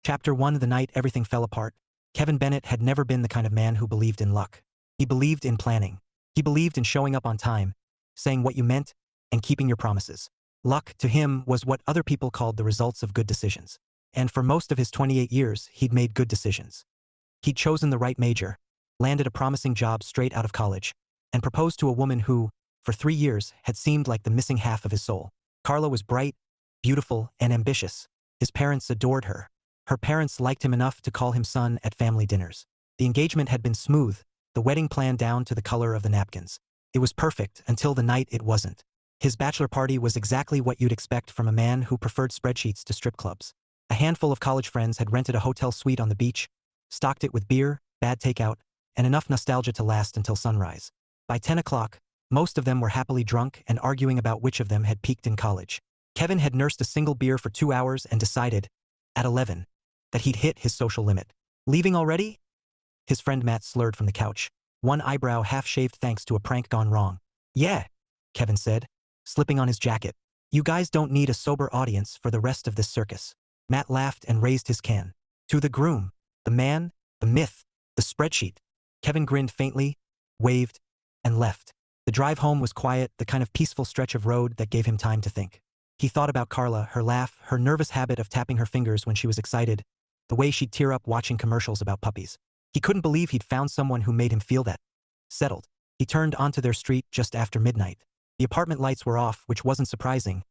Chapter 1. The night everything fell apart. Kevin Bennet had never been the kind of man who believed in luck. He believed in planning. He believed in showing up on time, saying what you meant, and keeping your promises. Luck, to him, was what other people called the results of good decisions. And for most of his 28 years, he'd made good decisions. He'd chosen the right major, landed a promising job straight out of college, and proposed to a woman who, for 3 years, had seemed like the missing half of his soul. Carla was bright, beautiful, and ambitious. His parents adored her. Her parents liked him enough to call him son at family dinners. The engagement had been smooth, the wedding planned down to the color of the napkins. It was perfect until the night it wasn't. His bachelor party was exactly what you'd expect from a man who preferred spreadsheets to strip clubs. A handful of college friends had rented a hotel suite on the beach, stocked it with beer, bad takeout, and enough nostalgia to last until sunrise. By 10 o'clock, most of them were happily drunk and arguing about which of them had peaked in college. Kevin had nursed a single beer for 2 hours and decided, at 11, that he'd hit his social limit. Leaving already? His friend Matt slurred from the couch, one eyebrow half-shaved thanks to a prank gone wrong. Yeah, Kevin said, slipping on his jacket. You guys don't need a sober audience for the rest of this circus. Matt laughed and raised his can. To the groom, the man, the myth, the spreadsheet. Kevin grinned faintly, waved, and left. The drive home was quiet, the kind of peaceful stretch of road that gave him time to think. He thought about Carla, her laugh, her nervous habit of tapping her fingers when she was excited, the way she'd tear up watching commercials about puppies. He couldn't believe he'd found someone who made him feel that. Settled. He turned onto their street just after midnight. The apartment lights were off, which wasn't surprising.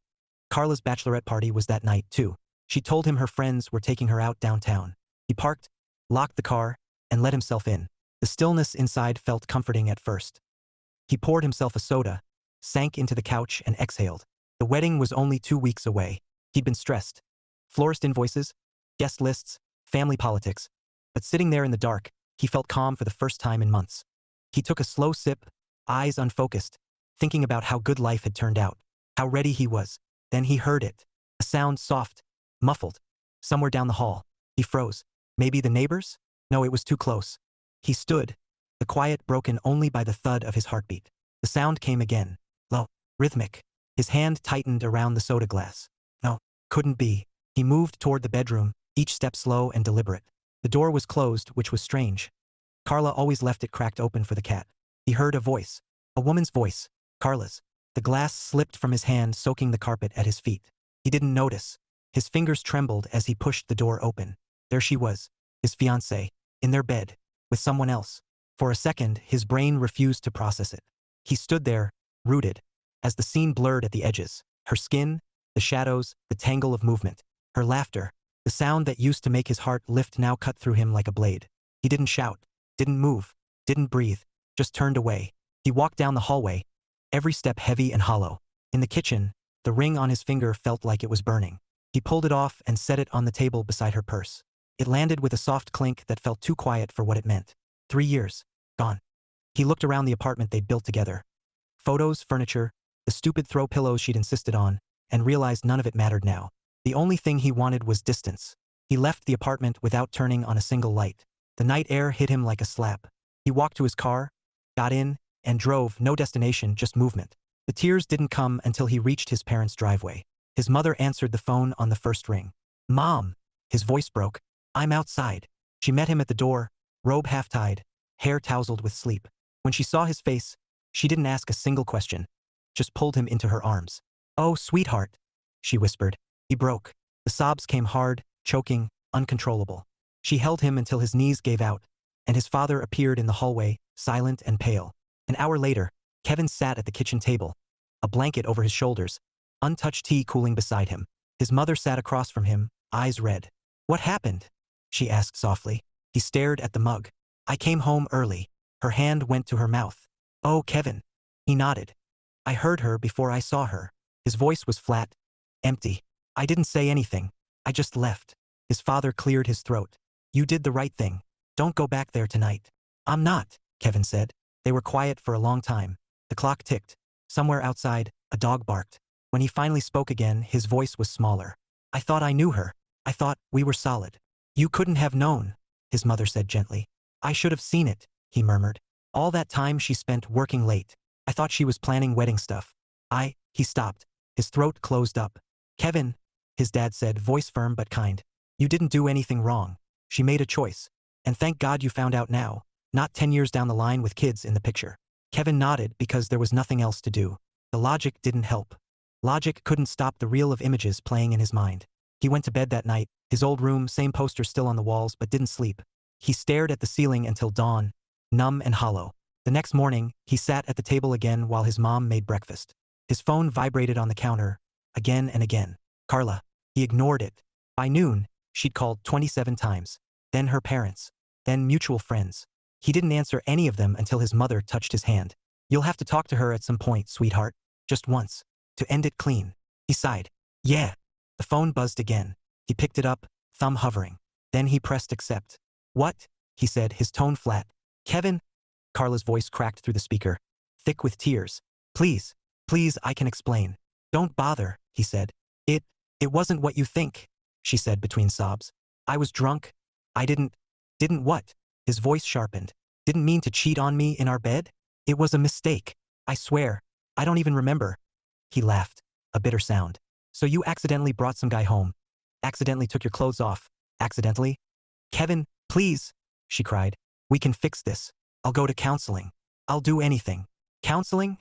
Carla's bachelorette party was that night, too. She told him her friends were taking her out downtown. He parked, locked the car, and let himself in. The stillness inside felt comforting at first. He poured himself a soda, sank into the couch, and exhaled. The wedding was only 2 weeks away. He'd been stressed. Florist invoices, guest lists, family politics. But sitting there in the dark, he felt calm for the first time in months. He took a slow sip, eyes unfocused, thinking about how good life had turned out, how ready he was. Then he heard it. A sound soft, muffled, somewhere down the hall. He froze. Maybe the neighbors? No, it was too close. He stood, the quiet broken only by the thud of his heartbeat. The sound came again, low, rhythmic. His hand tightened around the soda glass. No, couldn't be. He moved toward the bedroom, each step slow and deliberate. The door was closed, which was strange. Carla always left it cracked open for the cat. He heard a voice. A woman's voice. Carla's. The glass slipped from his hand, soaking the carpet at his feet. He didn't notice. His fingers trembled as he pushed the door open. There she was, his fiancée, in their bed, with someone else. For a second, his brain refused to process it. He stood there, rooted, as the scene blurred at the edges. Her skin, the shadows, the tangle of movement. Her laughter. The sound that used to make his heart lift now cut through him like a blade. He didn't shout, didn't move, didn't breathe, just turned away. He walked down the hallway, every step heavy and hollow. In the kitchen, the ring on his finger felt like it was burning. He pulled it off and set it on the table beside her purse. It landed with a soft clink that felt too quiet for what it meant. 3 years. Gone. He looked around the apartment they'd built together. Photos, furniture, the stupid throw pillows she'd insisted on, and realized none of it mattered now. The only thing he wanted was distance. He left the apartment without turning on a single light. The night air hit him like a slap. He walked to his car, got in, and drove, no destination, just movement. The tears didn't come until he reached his parents' driveway. His mother answered the phone on the first ring. Mom! His voice broke. I'm outside. She met him at the door, robe half-tied, hair tousled with sleep. When she saw his face, she didn't ask a single question, just pulled him into her arms. Oh, sweetheart, she whispered. He broke. The sobs came hard, choking, uncontrollable. She held him until his knees gave out, and his father appeared in the hallway, silent and pale. An hour later, Kevin sat at the kitchen table, a blanket over his shoulders, untouched tea cooling beside him. His mother sat across from him, eyes red. What happened? She asked softly. He stared at the mug. I came home early. Her hand went to her mouth. Oh, Kevin. He nodded. I heard her before I saw her. His voice was flat, empty. I didn't say anything. I just left. His father cleared his throat. You did the right thing. Don't go back there tonight. I'm not, Kevin said. They were quiet for a long time. The clock ticked. Somewhere outside, a dog barked. When he finally spoke again, his voice was smaller. I thought I knew her. I thought we were solid. You couldn't have known, his mother said gently. I should have seen it, he murmured. All that time she spent working late. I thought she was planning wedding stuff. He stopped. His throat closed up. Kevin, his dad said, voice firm but kind. You didn't do anything wrong. She made a choice. And thank God you found out now, not 10 years down the line with kids in the picture. Kevin nodded because there was nothing else to do. The logic didn't help. Logic couldn't stop the reel of images playing in his mind. He went to bed that night, his old room, same posters still on the walls, but didn't sleep. He stared at the ceiling until dawn, numb and hollow. The next morning, he sat at the table again while his mom made breakfast. His phone vibrated on the counter, again and again. Carla. He ignored it. By noon, she'd called 27 times. Then her parents. Then mutual friends. He didn't answer any of them until his mother touched his hand. You'll have to talk to her at some point, sweetheart. Just once. To end it clean. He sighed. Yeah. The phone buzzed again. He picked it up, thumb hovering. Then he pressed accept. What? He said, his tone flat. Kevin? Carla's voice cracked through the speaker, thick with tears. Please, please, I can explain. Don't bother, he said. It wasn't what you think, she said between sobs. I was drunk. I didn't what? His voice sharpened. Didn't mean to cheat on me in our bed? It was a mistake. I swear. I don't even remember. He laughed, a bitter sound. So you accidentally brought some guy home. Accidentally took your clothes off. Accidentally? Kevin, please, she cried. We can fix this. I'll go to counseling. I'll do anything. Counseling?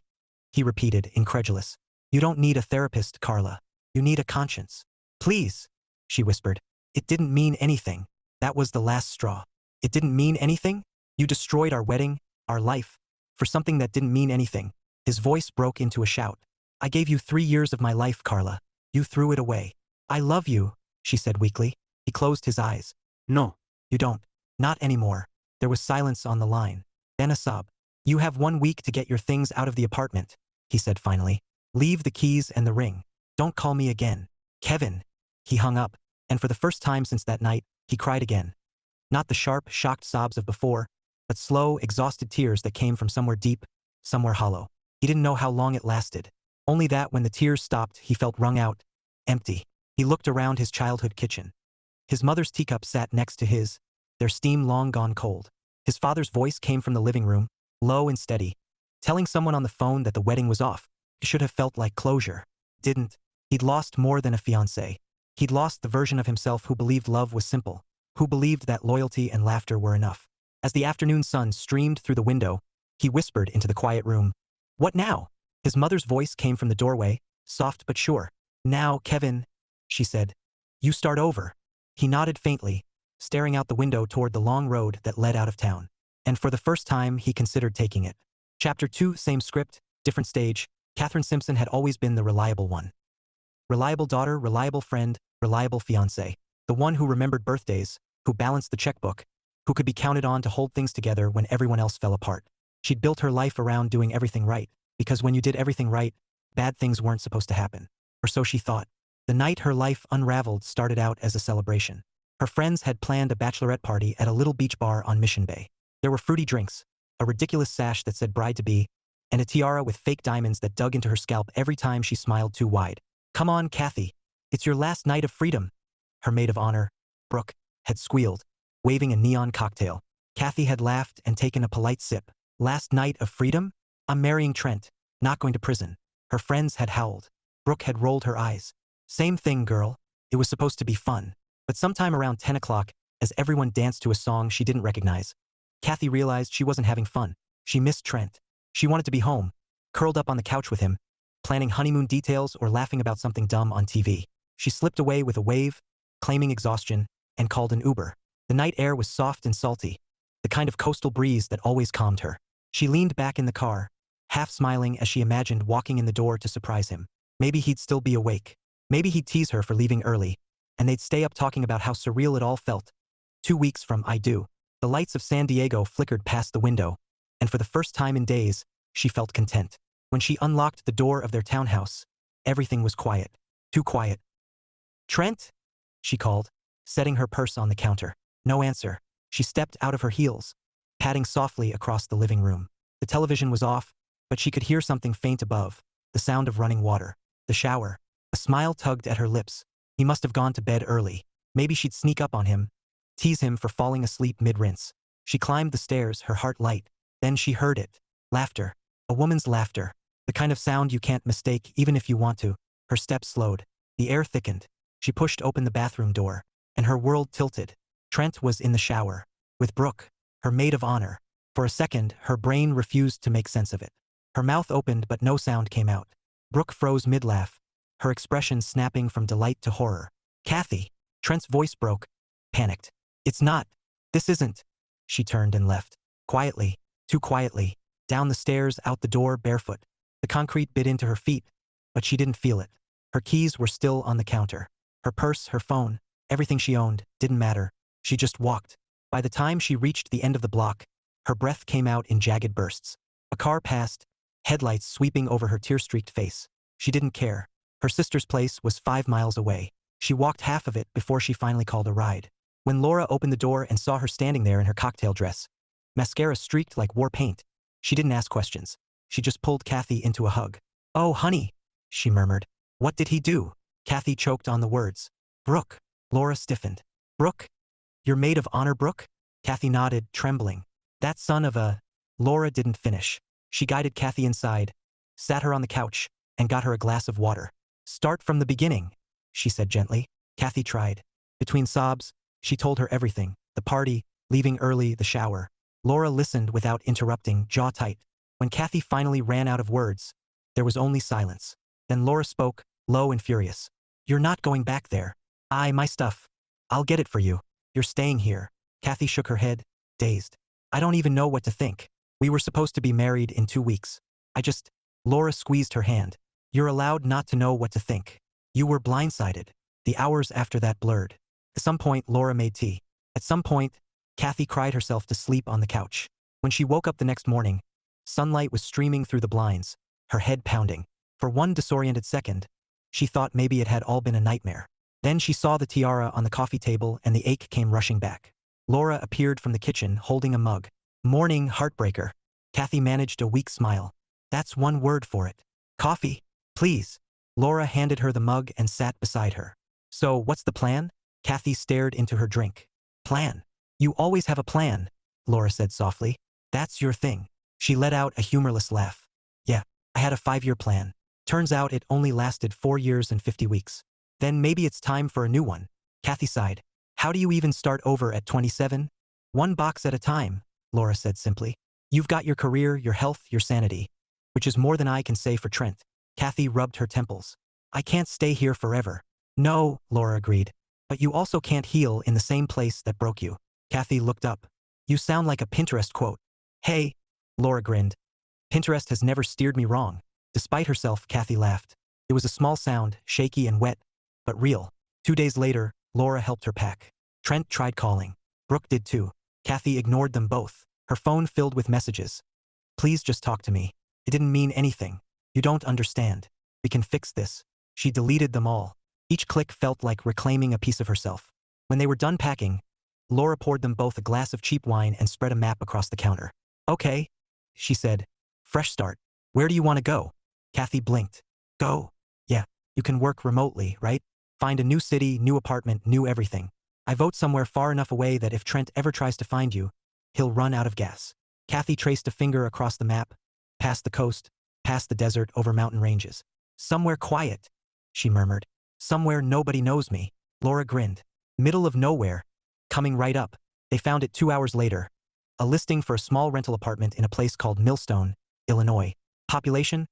He repeated, incredulous. You don't need a therapist, Carla. You need a conscience. Please, she whispered. It didn't mean anything. That was the last straw. It didn't mean anything? You destroyed our wedding, our life, for something that didn't mean anything. His voice broke into a shout. I gave you 3 years of my life, Carla. You threw it away. I love you, she said weakly. He closed his eyes. No, you don't. Not anymore. There was silence on the line. Then a sob. You have 1 week to get your things out of the apartment, he said finally. Leave the keys and the ring. Don't call me again. Kevin. He hung up, and for the first time since that night, he cried again. Not the sharp, shocked sobs of before, but slow, exhausted tears that came from somewhere deep, somewhere hollow. He didn't know how long it lasted. Only that when the tears stopped, he felt wrung out, empty. He looked around his childhood kitchen. His mother's teacup sat next to his, their steam long gone cold. His father's voice came from the living room, low and steady, telling someone on the phone that the wedding was off. It should have felt like closure. Didn't. He'd lost more than a fiancé. He'd lost the version of himself who believed love was simple, who believed that loyalty and laughter were enough. As the afternoon sun streamed through the window, he whispered into the quiet room. What now? His mother's voice came from the doorway, soft but sure. Now, Kevin, she said. You start over. He nodded faintly, staring out the window toward the long road that led out of town. And for the first time, he considered taking it. Chapter 2, same script, different stage. Catherine Simpson had always been the reliable one. Reliable daughter, reliable friend, reliable fiancé. The one who remembered birthdays, who balanced the checkbook, who could be counted on to hold things together when everyone else fell apart. She'd built her life around doing everything right, because when you did everything right, bad things weren't supposed to happen. Or so she thought. The night her life unraveled started out as a celebration. Her friends had planned a bachelorette party at a little beach bar on Mission Bay. There were fruity drinks, a ridiculous sash that said bride-to-be, and a tiara with fake diamonds that dug into her scalp every time she smiled too wide. Come on, Cathy. It's your last night of freedom. Her maid of honor, Brooke, had squealed, waving a neon cocktail. Cathy had laughed and taken a polite sip. Last night of freedom? I'm marrying Trent, not going to prison. Her friends had howled. Brooke had rolled her eyes. Same thing, girl. It was supposed to be fun. But sometime around 10 o'clock, as everyone danced to a song she didn't recognize, Cathy realized she wasn't having fun. She missed Trent. She wanted to be home, curled up on the couch with him, planning honeymoon details or laughing about something dumb on TV. She slipped away with a wave, claiming exhaustion, and called an Uber. The night air was soft and salty, the kind of coastal breeze that always calmed her. She leaned back in the car, half smiling as she imagined walking in the door to surprise him. Maybe he'd still be awake. Maybe he'd tease her for leaving early, and they'd stay up talking about how surreal it all felt. 2 weeks from I do. The lights of San Diego flickered past the window, and for the first time in days, she felt content. When she unlocked the door of their townhouse, everything was quiet. Too quiet. Trent? She called, setting her purse on the counter. No answer. She stepped out of her heels, padding softly across the living room. The television was off, but she could hear something faint above, the sound of running water. The shower. A smile tugged at her lips. He must have gone to bed early. Maybe she'd sneak up on him, tease him for falling asleep mid-rinse. She climbed the stairs, her heart light. Then she heard it. Laughter. A woman's laughter. The kind of sound you can't mistake even if you want to. Her steps slowed. The air thickened. She pushed open the bathroom door. and her world tilted. Trent was in the shower. With Brooke, her maid of honor. For a second, her brain refused to make sense of it. Her mouth opened but no sound came out. Brooke froze mid-laugh, her expression snapping from delight to horror. "Cathy!" Trent's voice broke. Panicked. "It's not. This isn't." She turned and left. Quietly, too quietly, down the stairs, out the door, barefoot. The concrete bit into her feet, but she didn't feel it. Her keys were still on the counter. Her purse, her phone, everything she owned, didn't matter. She just walked. By the time she reached the end of the block, her breath came out in jagged bursts. A car passed, headlights sweeping over her tear-streaked face. She didn't care. Her sister's place was 5 miles away. She walked half of it before she finally called a ride. When Laura opened the door and saw her standing there in her cocktail dress, mascara streaked like war paint, she didn't ask questions. She just pulled Cathy into a hug. "Oh, honey," she murmured. "What did he do?" Cathy choked on the words. "Brooke." Laura stiffened. "Brooke? Your maid of honor, Brooke?" Cathy nodded, trembling. "That son of a—" Laura didn't finish. She guided Cathy inside, sat her on the couch, and got her a glass of water. "Start from the beginning," she said gently. Cathy tried. Between sobs, she told her everything. The party, leaving early, the shower. Laura listened without interrupting, jaw tight. When Cathy finally ran out of words, there was only silence. Then Laura spoke, low and furious. "You're not going back there. My stuff. I'll get it for you. You're staying here." Cathy shook her head, dazed. "I don't even know what to think. We were supposed to be married in 2 weeks. Laura squeezed her hand. "You're allowed not to know what to think. You were blindsided." The hours after that blurred. At some point, Laura made tea. At some point, Cathy cried herself to sleep on the couch. When she woke up the next morning, sunlight was streaming through the blinds, her head pounding. For one disoriented second, she thought maybe it had all been a nightmare. Then she saw the tiara on the coffee table and the ache came rushing back. Laura appeared from the kitchen holding a mug. "Morning, heartbreaker." Cathy managed a weak smile. "That's one word for it. Coffee, please." Laura handed her the mug and sat beside her. "So, what's the plan?" Cathy stared into her drink. "Plan? You always have a plan," Laura said softly. "That's your thing." She let out a humorless laugh. "Yeah, I had a 5-year plan. Turns out it only lasted 4 years and 50 weeks. Then maybe it's time for a new one." Cathy sighed. "How do you even start over at 27? "1 box at a time," Laura said simply. "You've got your career, your health, your sanity. Which is more than I can say for Trent." Cathy rubbed her temples. "I can't stay here forever." "No," Laura agreed. "But you also can't heal in the same place that broke you." Cathy looked up. "You sound like a Pinterest quote." "Hey," Laura grinned. "Pinterest has never steered me wrong." Despite herself, Cathy laughed. It was a small sound, shaky and wet, but real. 2 days later, Laura helped her pack. Trent tried calling. Brooke did too. Cathy ignored them both. Her phone filled with messages. "Please just talk to me. It didn't mean anything. You don't understand. We can fix this." She deleted them all. Each click felt like reclaiming a piece of herself. When they were done packing, Laura poured them both a glass of cheap wine and spread a map across the counter. "Okay," she said. "Fresh start. Where do you want to go?" Cathy blinked. "Go? Yeah, you can work remotely, right? Find a new city, new apartment, new everything. I vote somewhere far enough away that if Trent ever tries to find you, he'll run out of gas." Cathy traced a finger across the map, past the coast, past the desert, over mountain ranges. "Somewhere quiet," she murmured. "Somewhere nobody knows me." Laura grinned. "Middle of nowhere. Coming right up." They found it 2 hours later. A listing for a small rental apartment in a place called Millstone, Illinois. Population?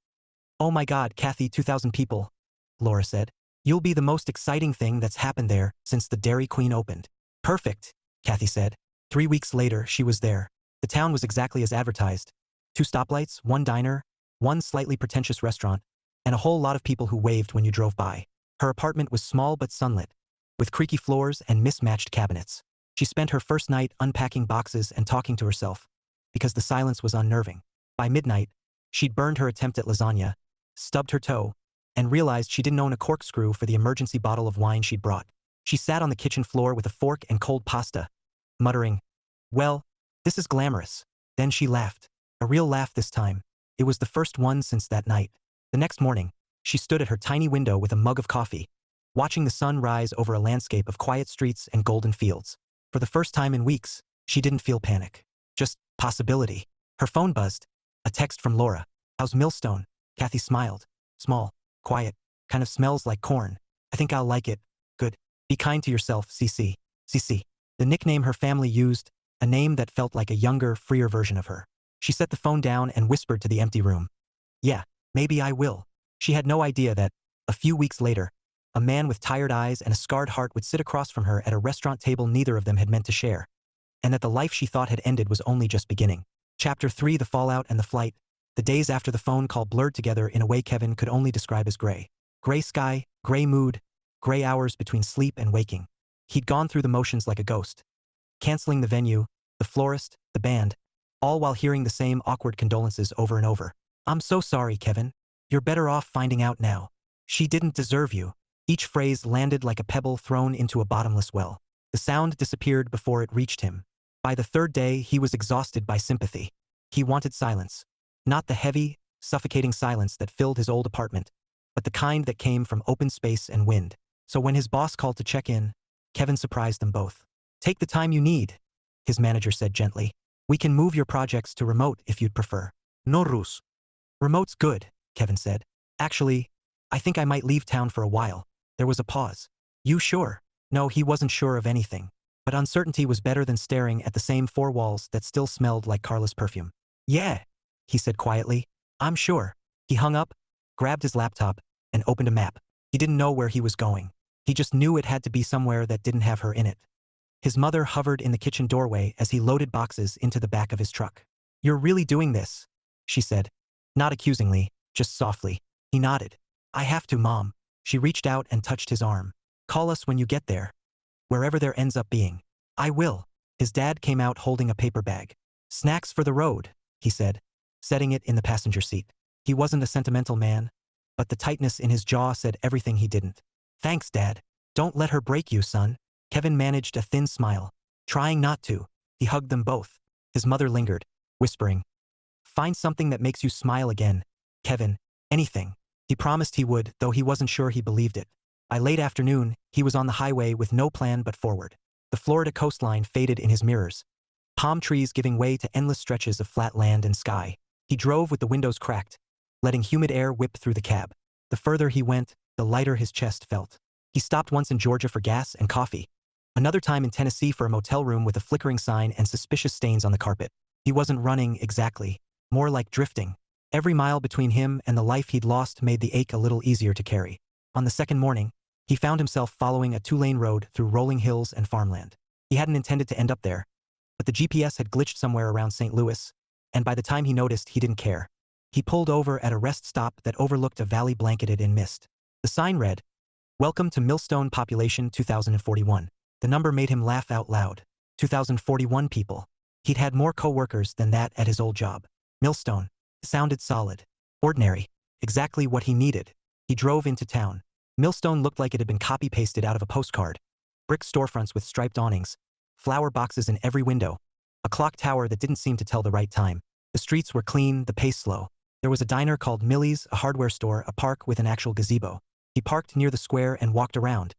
"Oh my God, Cathy, 2,000 people," Laura said. "You'll be the most exciting thing that's happened there since the Dairy Queen opened." "Perfect," Cathy said. 3 weeks later, she was there. The town was exactly as advertised. 2 stoplights, 1 diner, 1 slightly pretentious restaurant, and a whole lot of people who waved when you drove by. Her apartment was small but sunlit, with creaky floors and mismatched cabinets. She spent her first night unpacking boxes and talking to herself, because the silence was unnerving. By midnight, she'd burned her attempt at lasagna, stubbed her toe, and realized she didn't own a corkscrew for the emergency bottle of wine she'd brought. She sat on the kitchen floor with a fork and cold pasta, muttering, "Well, this is glamorous." Then she laughed. A real laugh this time. It was the first one since that night. The next morning, she stood at her tiny window with a mug of coffee, watching the sun rise over a landscape of quiet streets and golden fields. For the first time in weeks, she didn't feel panic. Just possibility. Her phone buzzed. A text from Laura. "How's Millstone?" Cathy smiled. "Small. Quiet. Kind of smells like corn. I think I'll like it. Good." Be kind to yourself, CC. CC. The nickname her family used, a name that felt like a younger, freer version of her. She set the phone down and whispered to the empty room. Yeah, maybe I will. She had no idea that, a few weeks later, a man with tired eyes and a scarred heart would sit across from her at a restaurant table neither of them had meant to share, and that the life she thought had ended was only just beginning. Chapter 3: The Fallout and the Flight. The days after the phone call blurred together in a way Kevin could only describe as gray. Gray sky, gray mood, gray hours between sleep and waking. He'd gone through the motions like a ghost. Canceling the venue, the florist, the band, all while hearing the same awkward condolences over and over. I'm so sorry, Kevin. You're better off finding out now. She didn't deserve you. Each phrase landed like a pebble thrown into a bottomless well. The sound disappeared before it reached him. By the third day, he was exhausted by sympathy. He wanted silence. Not the heavy, suffocating silence that filled his old apartment, but the kind that came from open space and wind. So when his boss called to check in, Kevin surprised them both. Take the time you need, his manager said gently. We can move your projects to remote if you'd prefer. No rules. Remote's good, Kevin said. Actually, I think I might leave town for a while. There was a pause. You sure? No, he wasn't sure of anything. But uncertainty was better than staring at the same four walls that still smelled like Carla's perfume. Yeah, he said quietly. I'm sure. He hung up, grabbed his laptop, and opened a map. He didn't know where he was going. He just knew it had to be somewhere that didn't have her in it. His mother hovered in the kitchen doorway as he loaded boxes into the back of his truck. You're really doing this, she said. Not accusingly, just softly. He nodded. I have to, Mom. She reached out and touched his arm. Call us when you get there. Wherever there ends up being. I will. His dad came out holding a paper bag. Snacks for the road, he said, setting it in the passenger seat. He wasn't a sentimental man, but the tightness in his jaw said everything he didn't. Thanks, Dad. Don't let her break you, son. Kevin managed a thin smile. Trying not to. He hugged them both. His mother lingered, whispering, Find something that makes you smile again, Kevin. Anything. He promised he would, though he wasn't sure he believed it. By late afternoon, he was on the highway with no plan but forward. The Florida coastline faded in his mirrors, palm trees giving way to endless stretches of flat land and sky. He drove with the windows cracked, letting humid air whip through the cab. The further he went, the lighter his chest felt. He stopped once in Georgia for gas and coffee. Another time in Tennessee for a motel room with a flickering sign and suspicious stains on the carpet. He wasn't running exactly, more like drifting. Every mile between him and the life he'd lost made the ache a little easier to carry. On the second morning, he found himself following a two-lane road through rolling hills and farmland. He hadn't intended to end up there, but the GPS had glitched somewhere around St. Louis, and by the time he noticed, he didn't care. He pulled over at a rest stop that overlooked a valley blanketed in mist. The sign read, Welcome to Millstone Population 2041. The number made him laugh out loud. 2041 people. He'd had more co-workers than that at his old job. Millstone. Sounded solid. Ordinary. Exactly what he needed. He drove into town. Millstone looked like it had been copy-pasted out of a postcard. Brick storefronts with striped awnings, flower boxes in every window, a clock tower that didn't seem to tell the right time. The streets were clean, the pace slow. There was a diner called Millie's, a hardware store, a park with an actual gazebo. He parked near the square and walked around,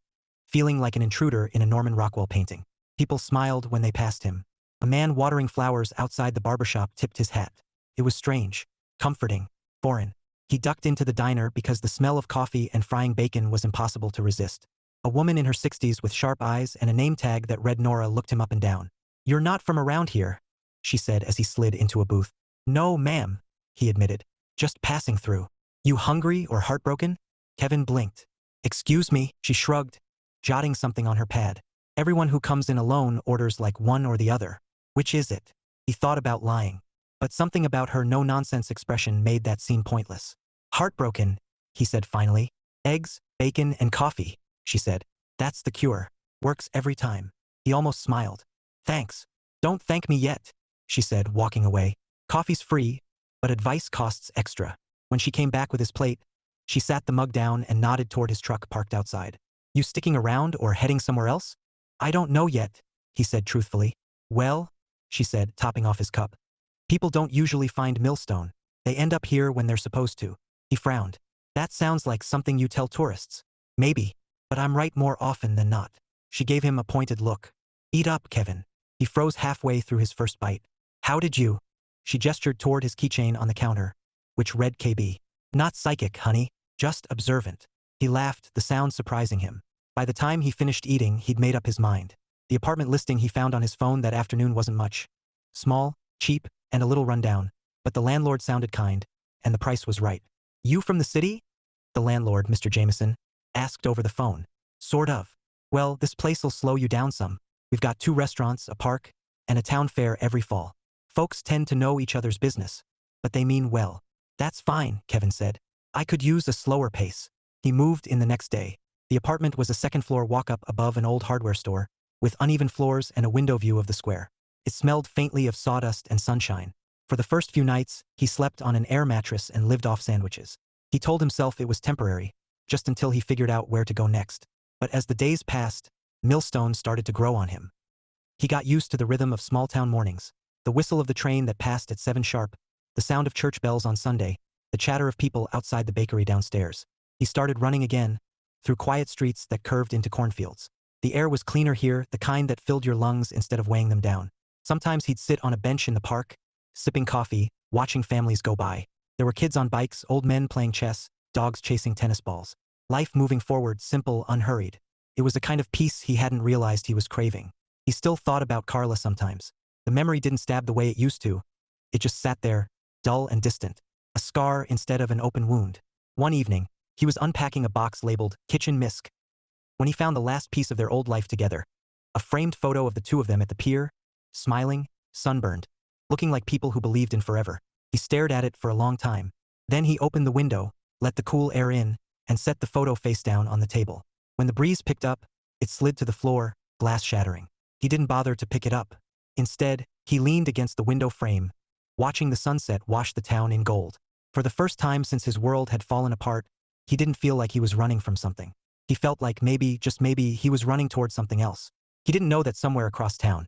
feeling like an intruder in a Norman Rockwell painting. People smiled when they passed him. A man watering flowers outside the barbershop tipped his hat. It was strange, comforting, foreign. He ducked into the diner because the smell of coffee and frying bacon was impossible to resist. A woman in her 60s with sharp eyes and a name tag that read Nora looked him up and down. You're not from around here, she said as he slid into a booth. No, ma'am, he admitted. Just passing through. You hungry or heartbroken? Kevin blinked. Excuse me, she shrugged, jotting something on her pad. Everyone who comes in alone orders like one or the other. Which is it? He thought about lying, but something about her no-nonsense expression made that seem pointless. Heartbroken, he said finally. Eggs, bacon, and coffee, she said. That's the cure. Works every time. He almost smiled. Thanks. Don't thank me yet, she said, walking away. Coffee's free, but advice costs extra. When she came back with his plate, she sat the mug down and nodded toward his truck parked outside. You sticking around or heading somewhere else? I don't know yet, he said truthfully. Well, she said, topping off his cup. People don't usually find Millstone. They end up here when they're supposed to. He frowned. That sounds like something you tell tourists. Maybe, but I'm right more often than not. She gave him a pointed look. Eat up, Kevin. He froze halfway through his first bite. How did you? She gestured toward his keychain on the counter, which read KB. Not psychic, honey, just observant. He laughed, the sound surprising him. By the time he finished eating, he'd made up his mind. The apartment listing he found on his phone that afternoon wasn't much. Small, cheap, and a little rundown, but the landlord sounded kind, and the price was right. "You from the city?" The landlord, Mr. Jameson, asked over the phone. "Sort of. Well, this place'll slow you down some. We've got 2 restaurants, a park, and a town fair every fall. Folks tend to know each other's business, but they mean well." "That's fine," Kevin said. "I could use a slower pace." He moved in the next day. The apartment was a second-floor walk-up above an old hardware store, with uneven floors and a window view of the square. It smelled faintly of sawdust and sunshine. For the first few nights, he slept on an air mattress and lived off sandwiches. He told himself it was temporary, just until he figured out where to go next. But as the days passed, Millstone started to grow on him. He got used to the rhythm of small-town mornings, the whistle of the train that passed at 7 sharp, the sound of church bells on Sunday, the chatter of people outside the bakery downstairs. He started running again, through quiet streets that curved into cornfields. The air was cleaner here, the kind that filled your lungs instead of weighing them down. Sometimes he'd sit on a bench in the park, sipping coffee, watching families go by. There were kids on bikes, old men playing chess, dogs chasing tennis balls. Life moving forward, simple, unhurried. It was a kind of peace he hadn't realized he was craving. He still thought about Carla sometimes. The memory didn't stab the way it used to. It just sat there, dull and distant, a scar instead of an open wound. One evening, he was unpacking a box labeled Kitchen Misk when he found the last piece of their old life together. A framed photo of the 2 of them at the pier, smiling, sunburned, looking like people who believed in forever. He stared at it for a long time. Then he opened the window, let the cool air in, and set the photo face down on the table. When the breeze picked up, it slid to the floor, glass shattering. He didn't bother to pick it up. Instead, he leaned against the window frame, watching the sunset wash the town in gold. For the first time since his world had fallen apart, he didn't feel like he was running from something. He felt like maybe, just maybe, he was running towards something else. He didn't know that somewhere across town,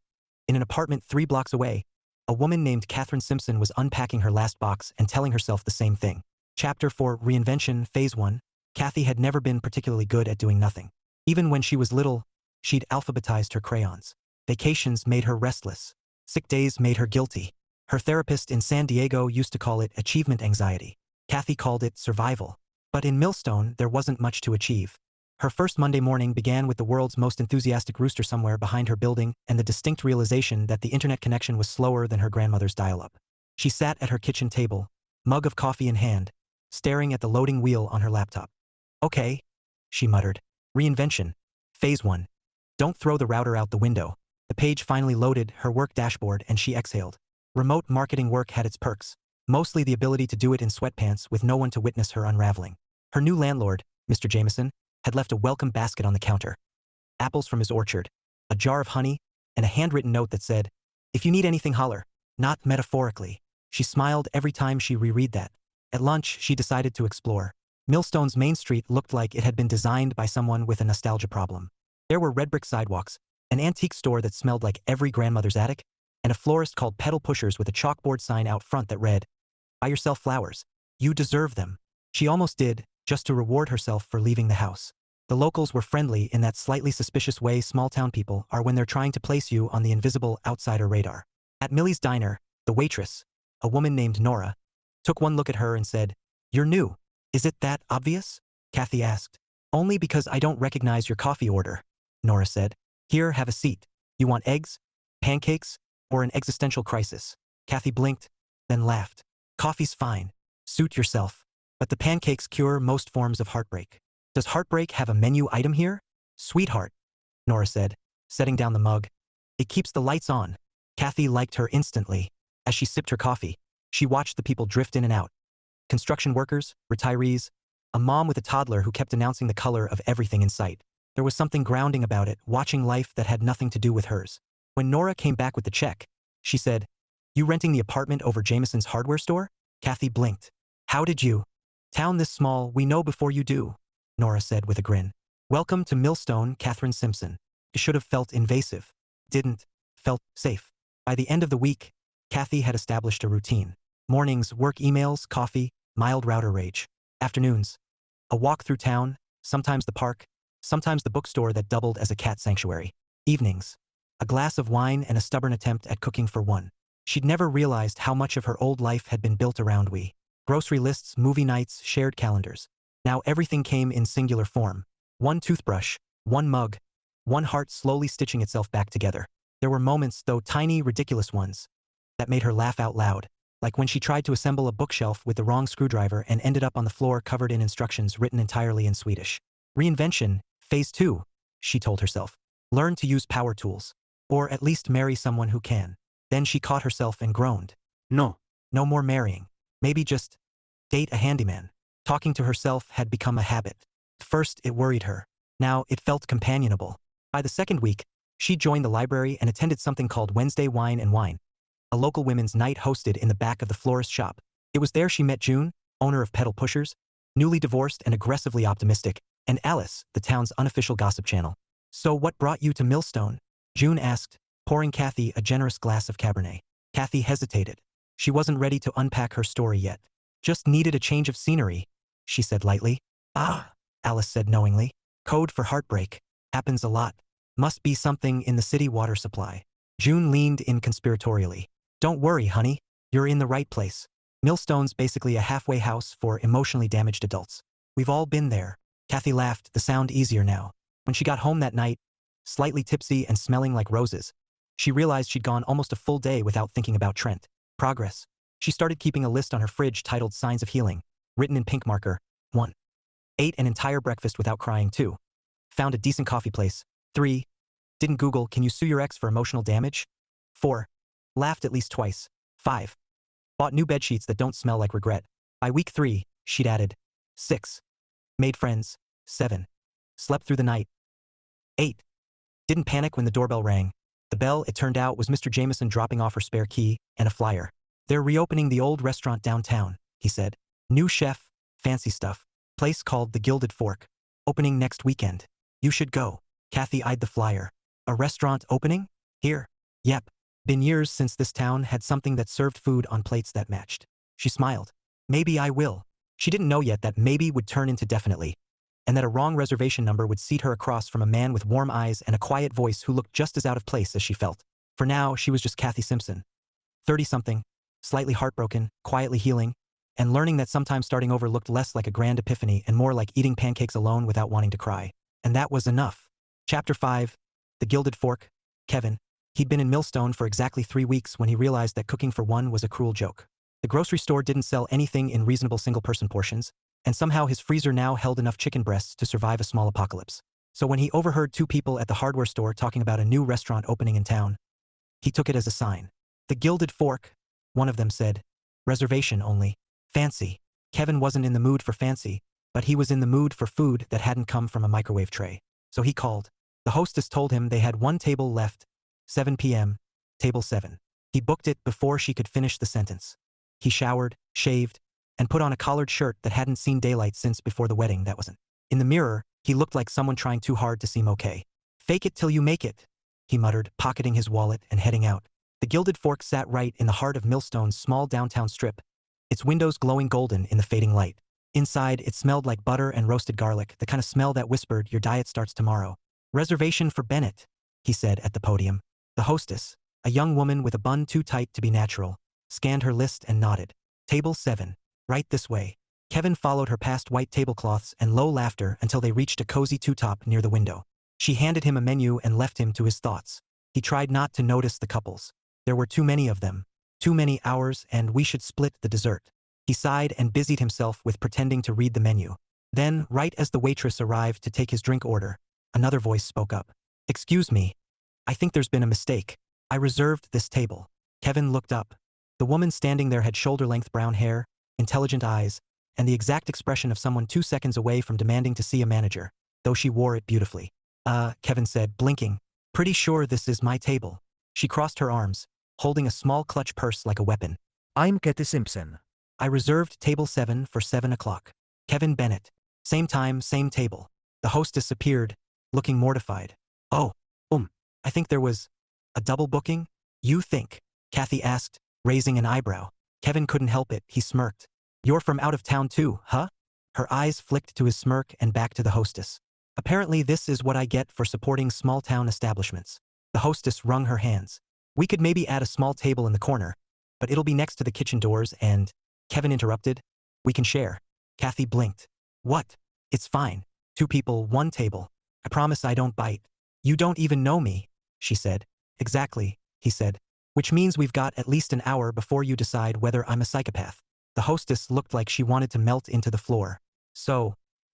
in an apartment 3 blocks away, a woman named Catherine Simpson was unpacking her last box and telling herself the same thing. Chapter 4, Reinvention, Phase 1. Cathy had never been particularly good at doing nothing. Even when she was little, she'd alphabetized her crayons. Vacations made her restless. Sick days made her guilty. Her therapist in San Diego used to call it achievement anxiety. Cathy called it survival. But in Millstone, there wasn't much to achieve. Her first Monday morning began with the world's most enthusiastic rooster somewhere behind her building and the distinct realization that the internet connection was slower than her grandmother's dial-up. She sat at her kitchen table, mug of coffee in hand, staring at the loading wheel on her laptop. "Okay," she muttered. "Reinvention. Phase 1. Don't throw the router out the window." The page finally loaded, her work dashboard, and she exhaled. Remote marketing work had its perks, mostly the ability to do it in sweatpants with no one to witness her unraveling. Her new landlord, Mr. Jameson, had left a welcome basket on the counter. Apples from his orchard, a jar of honey, and a handwritten note that said, "If you need anything, holler." Not metaphorically. She smiled every time she reread that. At lunch, she decided to explore. Millstone's Main Street looked like it had been designed by someone with a nostalgia problem. There were red brick sidewalks, an antique store that smelled like every grandmother's attic, and a florist called Pedal Pushers with a chalkboard sign out front that read, "Buy yourself flowers. You deserve them." She almost did, just to reward herself for leaving the house. The locals were friendly in that slightly suspicious way small-town people are when they're trying to place you on the invisible outsider radar. At Millie's diner, the waitress, a woman named Nora, took one look at her and said, "You're new. Is it that obvious?" Cathy asked. "Only because I don't recognize your coffee order," Nora said. "Here, have a seat. You want eggs, pancakes, or an existential crisis?" Cathy blinked, then laughed. "Coffee's fine. Suit yourself. But the pancakes cure most forms of heartbreak." "Does heartbreak have a menu item here?" "Sweetheart," Nora said, setting down the mug. "It keeps the lights on." Cathy liked her instantly. As she sipped her coffee, she watched the people drift in and out. Construction workers, retirees, a mom with a toddler who kept announcing the color of everything in sight. There was something grounding about it, watching life that had nothing to do with hers. When Nora came back with the check, she said, "You renting the apartment over Jameson's hardware store?" Cathy blinked. "How did you? Town this small, we know before you do," Nora said with a grin. "Welcome to Millstone, Catherine Simpson." It should have felt invasive. Didn't. Felt safe. By the end of the week, Cathy had established a routine. Mornings, work emails, coffee, mild router rage. Afternoons, a walk through town, sometimes the park, sometimes the bookstore that doubled as a cat sanctuary. Evenings, a glass of wine and a stubborn attempt at cooking for one. She'd never realized how much of her old life had been built around we. Grocery lists, movie nights, shared calendars. Now everything came in singular form. One toothbrush, One mug, one heart slowly stitching itself back together. There were moments, though tiny, ridiculous ones, that made her laugh out loud, like when she tried to assemble a bookshelf with the wrong screwdriver and ended up on the floor covered in instructions written entirely in Swedish. Reinvention, phase 2, she told herself. Learn to use power tools. Or at least marry someone who can. Then she caught herself and groaned. No. No more marrying. Maybe just date a handyman. Talking to herself had become a habit. First, it worried her. Now, it felt companionable. By the second week, she joined the library and attended something called Wednesday Wine and Wine, a local women's night hosted in the back of the florist shop. It was there she met June, owner of Pedal Pushers, newly divorced and aggressively optimistic, and Alice, the town's unofficial gossip channel. So what brought you to Millstone? June asked, pouring Cathy a generous glass of Cabernet. Cathy hesitated. She wasn't ready to unpack her story yet. Just needed a change of scenery, she said lightly. Ah, Alice said knowingly. Code for heartbreak. Happens a lot. Must be something in the city water supply. June leaned in conspiratorially. Don't worry, honey. You're in the right place. Millstone's basically a halfway house for emotionally damaged adults. We've all been there. Cathy laughed, the sound easier now. When she got home that night, slightly tipsy and smelling like roses, she realized she'd gone almost a full day without thinking about Trent. Progress. She started keeping a list on her fridge titled Signs of Healing, written in pink marker. 1. Ate an entire breakfast without crying. 2. Found a decent coffee place. 3. Didn't Google, can you sue your ex for emotional damage? 4. Laughed at least twice. 5. Bought new bedsheets that don't smell like regret. By week 3, she'd added 6. Made friends. 7. Slept through the night. 8. Didn't panic when the doorbell rang. The bell, it turned out, was Mr. Jameson dropping off her spare key and a flyer. They're reopening the old restaurant downtown, he said. New chef, fancy stuff. Place called the Gilded Fork. Opening next weekend. You should go. Cathy eyed the flyer. A restaurant opening? Here. Yep. Been years since this town had something that served food on plates that matched. She smiled. Maybe I will. She didn't know yet that maybe would turn into definitely, and that a wrong reservation number would seat her across from a man with warm eyes and a quiet voice who looked just as out of place as she felt. For now, she was just Cathy Simpson. 30-something, slightly heartbroken, quietly healing, and learning that sometimes starting over looked less like a grand epiphany and more like eating pancakes alone without wanting to cry. And that was enough. Chapter 5. The Gilded Fork. Kevin. He'd been in Millstone for exactly 3 weeks when he realized that cooking for one was a cruel joke. The grocery store didn't sell anything in reasonable single-person portions, and somehow his freezer now held enough chicken breasts to survive a small apocalypse. So when he overheard 2 people at the hardware store talking about a new restaurant opening in town, he took it as a sign. The Gilded Fork, one of them said. Reservation only. Fancy. Kevin wasn't in the mood for fancy, but he was in the mood for food that hadn't come from a microwave tray. So he called. The hostess told him they had 1 table left. 7 p.m., table 7. He booked it before she could finish the sentence. He showered, shaved, and put on a collared shirt that hadn't seen daylight since before the wedding that wasn't. In the mirror, he looked like someone trying too hard to seem okay. Fake it till you make it, he muttered, pocketing his wallet and heading out. The Gilded Fork sat right in the heart of Millstone's small downtown strip, its windows glowing golden in the fading light. Inside, it smelled like butter and roasted garlic, the kind of smell that whispered, your diet starts tomorrow. Reservation for Bennet, he said at the podium. The hostess, a young woman with a bun too tight to be natural, scanned her list and nodded. Table 7. Right this way. Kevin followed her past white tablecloths and low laughter until they reached a cozy two-top near the window. She handed him a menu and left him to his thoughts. He tried not to notice the couples. There were too many of them. Too many hours, and we should split the dessert. He sighed and busied himself with pretending to read the menu. Then, right as the waitress arrived to take his drink order, another voice spoke up. Excuse me. I think there's been a mistake. I reserved this table. Kevin looked up. The woman standing there had shoulder-length brown hair, intelligent eyes, and the exact expression of someone 2 seconds away from demanding to see a manager, though she wore it beautifully. Kevin said, blinking. Pretty sure this is my table. She crossed her arms, holding a small clutch purse like a weapon. I'm Cathy Simpson. I reserved table 7 for 7 o'clock. Kevin Bennet. Same time, same table. The hostess appeared, looking mortified. Oh, I think there was a double booking? You think? Cathy asked, raising an eyebrow. Kevin couldn't help it, he smirked. You're from out of town too, huh? Her eyes flicked to his smirk and back to the hostess. Apparently this is what I get for supporting small-town establishments. The hostess wrung her hands. We could maybe add a small table in the corner, but it'll be next to the kitchen doors and… Kevin interrupted. We can share. Cathy blinked. What? It's fine. 2 people, 1 table. I promise I don't bite. You don't even know me, she said. Exactly, he said. Which means we've got at least an hour before you decide whether I'm a psychopath. The hostess looked like she wanted to melt into the floor. So,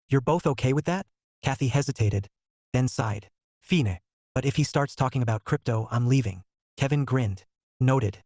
you're both okay with that? Cathy hesitated, then sighed. Fine. But if he starts talking about crypto, I'm leaving. Kevin grinned. Noted.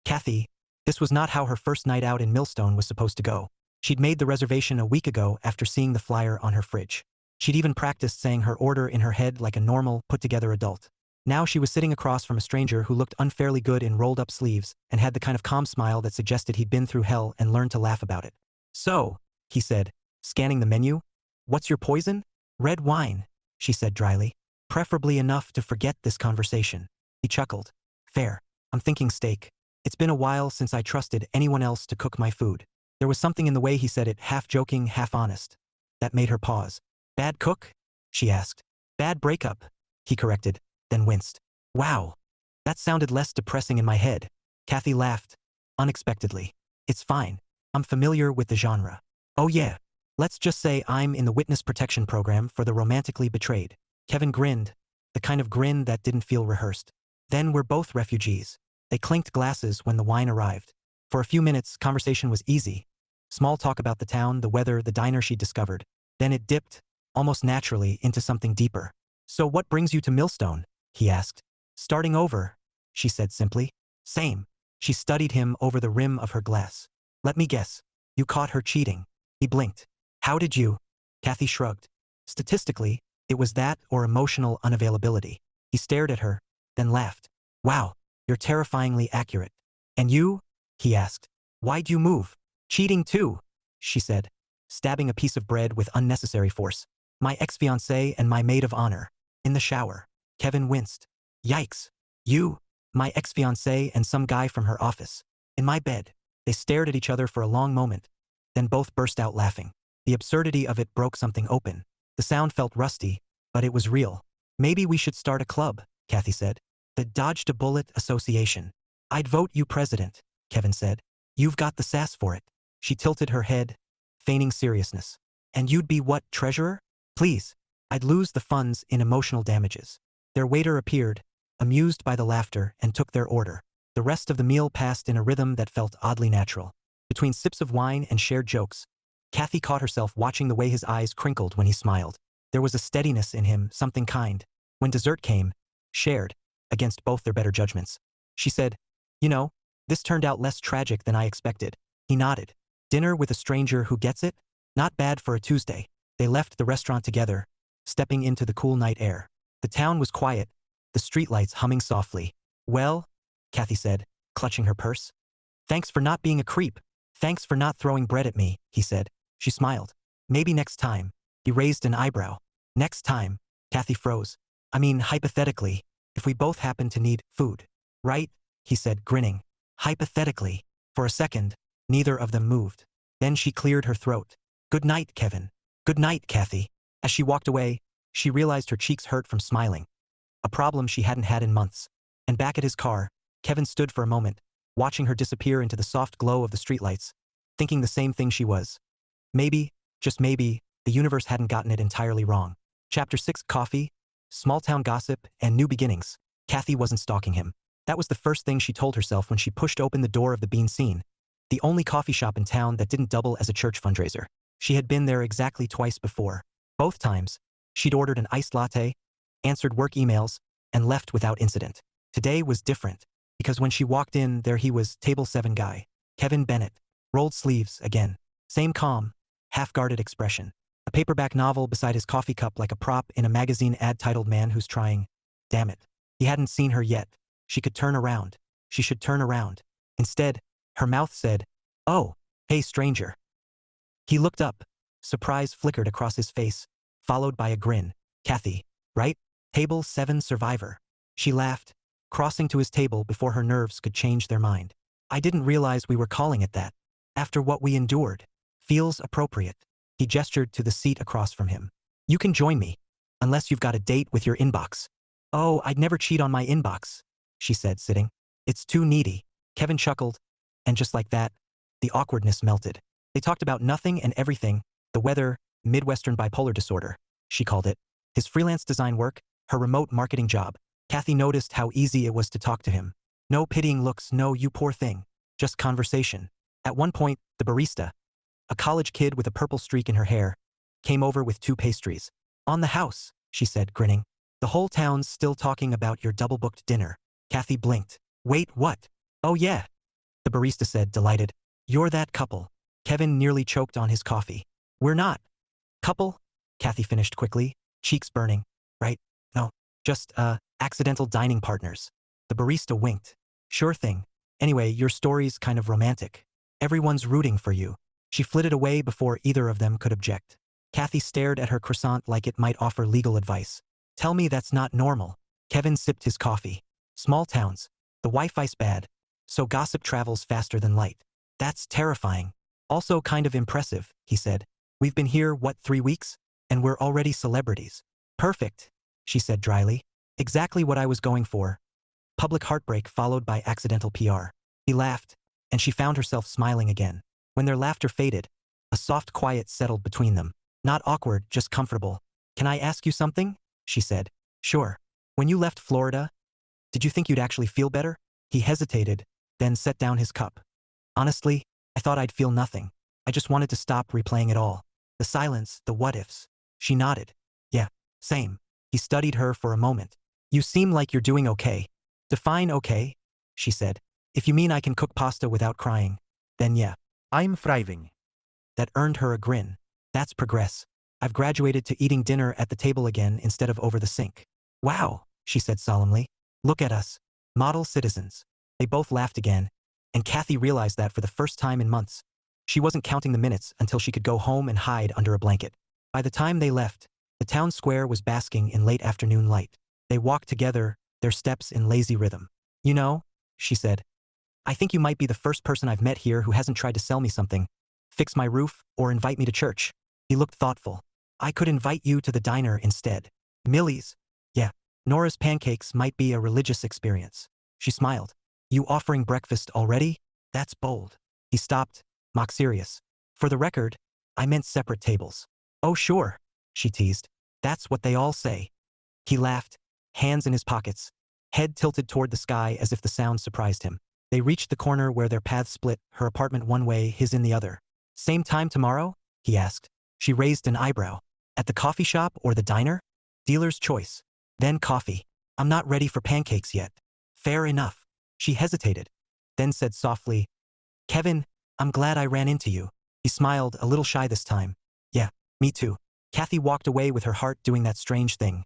Cathy, this was not how her first night out in Millstone was supposed to go. She'd made the reservation a week ago after seeing the flyer on her fridge. She'd even practiced saying her order in her head like a normal, put-together adult. Now she was sitting across from a stranger who looked unfairly good in rolled-up sleeves and had the kind of calm smile that suggested he'd been through hell and learned to laugh about it. So, he said, scanning the menu, what's your poison? Red wine, she said dryly. Preferably enough to forget this conversation. He chuckled. Fair. I'm thinking steak. It's been a while since I trusted anyone else to cook my food. There was something in the way he said it, half joking, half honest, that made her pause. Bad cook? She asked. Bad breakup, he corrected, then winced. Wow. That sounded less depressing in my head. Cathy laughed. Unexpectedly. It's fine. I'm familiar with the genre. Oh yeah. Let's just say I'm in the witness protection program for the romantically betrayed. Kevin grinned, the kind of grin that didn't feel rehearsed. Then we're both refugees. They clinked glasses when the wine arrived. For a few minutes, conversation was easy. Small talk about the town, the weather, the diner she'd discovered. Then it dipped, almost naturally, into something deeper. So what brings you to Millstone? He asked. Starting over, she said simply. Same. She studied him over the rim of her glass. Let me guess. You caught her cheating. He blinked. How did you? Cathy shrugged. Statistically, it was that or emotional unavailability. He stared at her, then laughed. Wow, you're terrifyingly accurate. And you? He asked. Why'd you move? Cheating too, she said, stabbing a piece of bread with unnecessary force. My ex-fiancé and my maid of honor. In the shower. Kevin winced. Yikes. You? My ex-fiancé and some guy from her office. In my bed. They stared at each other for a long moment, then both burst out laughing. The absurdity of it broke something open. The sound felt rusty, but it was real. Maybe we should start a club, Cathy said. The Dodged a Bullet Association. I'd vote you president, Kevin said. You've got the sass for it. She tilted her head, feigning seriousness. And you'd be what, treasurer? Please. I'd lose the funds in emotional damages. Their waiter appeared, amused by the laughter, and took their order. The rest of the meal passed in a rhythm that felt oddly natural. Between sips of wine and shared jokes, Cathy caught herself watching the way his eyes crinkled when he smiled. There was a steadiness in him, something kind. When dessert came, shared, against both their better judgments, she said, You know, this turned out less tragic than I expected. He nodded. Dinner with a stranger who gets it? Not bad for a Tuesday. They left the restaurant together, stepping into the cool night air. The town was quiet, the streetlights humming softly. Well, Cathy said, clutching her purse. Thanks for not being a creep. Thanks for not throwing bread at me, he said. She smiled. Maybe next time. He raised an eyebrow. Next time. Cathy froze. I mean, hypothetically, if we both happen to need food. Right? He said, grinning. Hypothetically. For a second, neither of them moved. Then she cleared her throat. Good night, Kevin. Good night, Cathy. As she walked away, she realized her cheeks hurt from smiling. A problem she hadn't had in months. And back at his car, Kevin stood for a moment, watching her disappear into the soft glow of the streetlights, thinking the same thing she was. Maybe, just maybe, the universe hadn't gotten it entirely wrong. Chapter 6: Coffee, small-town gossip, and new beginnings. Cathy wasn't stalking him. That was the first thing she told herself when she pushed open the door of the Bean Scene, the only coffee shop in town that didn't double as a church fundraiser. She had been there exactly twice before. Both times, she'd ordered an iced latte, answered work emails, and left without incident. Today was different, because when she walked in, there he was, table 7 guy, Kevin Bennet, rolled sleeves again. Same calm, half-guarded expression. A paperback novel beside his coffee cup like a prop in a magazine ad titled Man Who's Trying. Damn it. He hadn't seen her yet. She could turn around. She should turn around. Instead, her mouth said, Oh, hey stranger. He looked up. Surprise flickered across his face, followed by a grin. Cathy, right? Table 7 survivor. She laughed, crossing to his table before her nerves could change their mind. I didn't realize we were calling it that. After what we endured. Feels appropriate. He gestured to the seat across from him. You can join me. Unless you've got a date with your inbox. Oh, I'd never cheat on my inbox, she said, sitting. It's too needy. Kevin chuckled, and just like that, the awkwardness melted. They talked about nothing and everything, the weather, Midwestern bipolar disorder, she called it, His freelance design work, her remote marketing job. Cathy noticed how easy it was to talk to him. No pitying looks, no you poor thing. Just conversation. At one point, the barista, a college kid with a purple streak in her hair, came over with 2 pastries. On the house, she said, grinning. The whole town's still talking about your double-booked dinner. Cathy blinked. Wait, what? Oh yeah, the barista said, delighted. You're that couple. Kevin nearly choked on his coffee. We're not. Couple? Cathy finished quickly, cheeks burning. Right? No, just, accidental dining partners. The barista winked. Sure thing. Anyway, your story's kind of romantic. Everyone's rooting for you. She flitted away before either of them could object. Cathy stared at her croissant like it might offer legal advice. Tell me that's not normal. Kevin sipped his coffee. Small towns. The Wi-Fi's bad. So gossip travels faster than light. That's terrifying. Also kind of impressive, he said. We've been here, what, 3 weeks? And we're already celebrities. Perfect, she said dryly. Exactly what I was going for. Public heartbreak followed by accidental PR. He laughed, and she found herself smiling again. When their laughter faded, a soft quiet settled between them. Not awkward, just comfortable. Can I ask you something? She said. Sure. When you left Florida, did you think you'd actually feel better? He hesitated, then set down his cup. Honestly, I thought I'd feel nothing. I just wanted to stop replaying it all. The silence, the what-ifs. She nodded. Yeah, same. He studied her for a moment. You seem like you're doing okay. Define okay, she said. If you mean I can cook pasta without crying, then yeah. I'm thriving. That earned her a grin. That's progress. I've graduated to eating dinner at the table again instead of over the sink. Wow, she said solemnly. Look at us. Model citizens. They both laughed again, and Cathy realized that for the first time in months. She wasn't counting the minutes until she could go home and hide under a blanket. By the time they left, the town square was basking in late afternoon light. They walked together, their steps in lazy rhythm. You know, she said, I think you might be the first person I've met here who hasn't tried to sell me something, fix my roof, or invite me to church. He looked thoughtful. I could invite you to the diner instead. Millie's? Yeah. Nora's pancakes might be a religious experience. She smiled. You offering breakfast already? That's bold. He stopped, mock serious. For the record, I meant separate tables. Oh sure, she teased. That's what they all say. He laughed, hands in his pockets, head tilted toward the sky as if the sound surprised him. They reached the corner where their paths split, her apartment one way, his in the other. Same time tomorrow? He asked. She raised an eyebrow. At the coffee shop or the diner? Dealer's choice. Then coffee. I'm not ready for pancakes yet. Fair enough. She hesitated, then said softly, Kevin, I'm glad I ran into you. He smiled, a little shy this time. Yeah, me too. Cathy walked away with her heart doing that strange thing.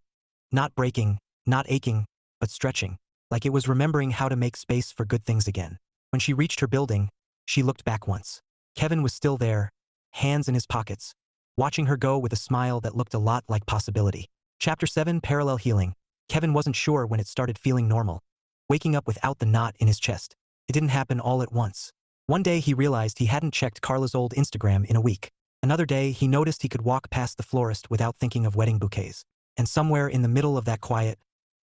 Not breaking, not aching, but stretching, like it was remembering how to make space for good things again. When she reached her building, she looked back once. Kevin was still there, hands in his pockets, watching her go with a smile that looked a lot like possibility. Chapter 7, Parallel Healing. Kevin wasn't sure when it started feeling normal. Waking up without the knot in his chest. It didn't happen all at once. One day he realized he hadn't checked Carla's old Instagram in a week. Another day he noticed he could walk past the florist without thinking of wedding bouquets. And somewhere in the middle of that quiet,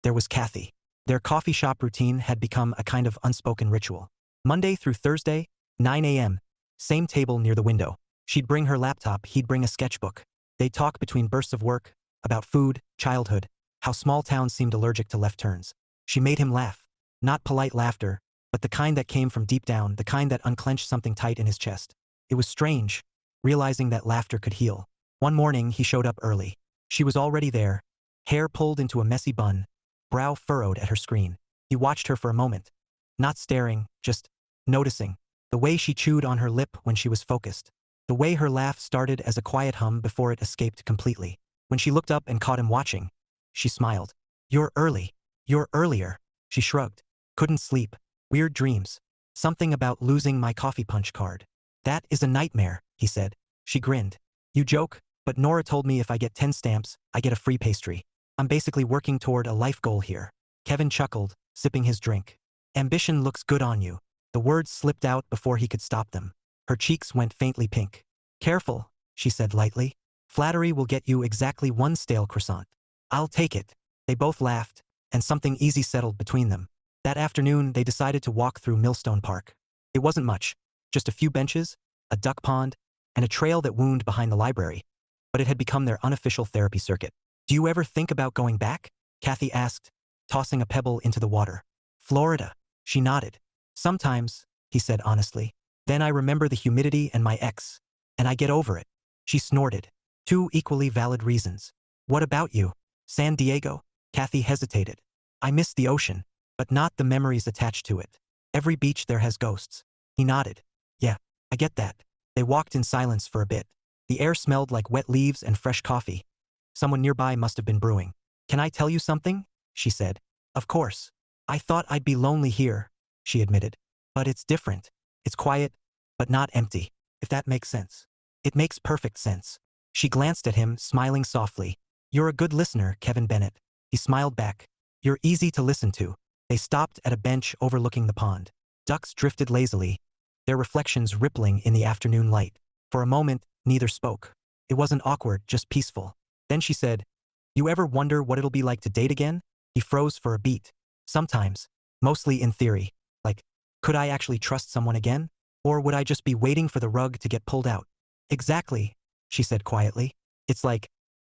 there was Cathy. Their coffee shop routine had become a kind of unspoken ritual. Monday through Thursday, 9 a.m., same table near the window. She'd bring her laptop, he'd bring a sketchbook. They'd talk between bursts of work, about food, childhood, how small towns seemed allergic to left turns. She made him laugh. Not polite laughter, but the kind that came from deep down, the kind that unclenched something tight in his chest. It was strange, realizing that laughter could heal. One morning he showed up early. She was already there, hair pulled into a messy bun, brow furrowed at her screen. He watched her for a moment, not staring, just noticing. The way she chewed on her lip when she was focused. The way her laugh started as a quiet hum before it escaped completely. When she looked up and caught him watching, she smiled. You're early. You're earlier. She shrugged. Couldn't sleep. Weird dreams. Something about losing my coffee punch card. That is a nightmare, he said. She grinned. You joke, but Nora told me if I get 10 stamps, I get a free pastry. I'm basically working toward a life goal here. Kevin chuckled, sipping his drink. Ambition looks good on you. The words slipped out before he could stop them. Her cheeks went faintly pink. Careful, she said lightly. Flattery will get you exactly 1 stale croissant. I'll take it. They both laughed, and something easy settled between them. That afternoon, they decided to walk through Millstone Park. It wasn't much, just a few benches, a duck pond, and a trail that wound behind the library. But it had become their unofficial therapy circuit. Do you ever think about going back? Cathy asked, tossing a pebble into the water. Florida. She nodded. Sometimes, he said honestly. Then I remember the humidity and my ex. And I get over it. She snorted. Two equally valid reasons. What about you? San Diego? Cathy hesitated. I miss the ocean, but not the memories attached to it. Every beach there has ghosts. He nodded. Yeah, I get that. They walked in silence for a bit. The air smelled like wet leaves and fresh coffee. Someone nearby must have been brewing. Can I tell you something? She said. Of course. I thought I'd be lonely here, she admitted. But it's different. It's quiet, but not empty, if that makes sense. It makes perfect sense. She glanced at him, smiling softly. You're a good listener, Kevin Bennet. He smiled back. You're easy to listen to. They stopped at a bench overlooking the pond. Ducks drifted lazily, their reflections rippling in the afternoon light. For a moment, neither spoke. It wasn't awkward, just peaceful. Then she said, You ever wonder what it'll be like to date again? He froze for a beat. Sometimes. Mostly in theory. Like, could I actually trust someone again? Or would I just be waiting for the rug to get pulled out? Exactly, she said quietly. It's like,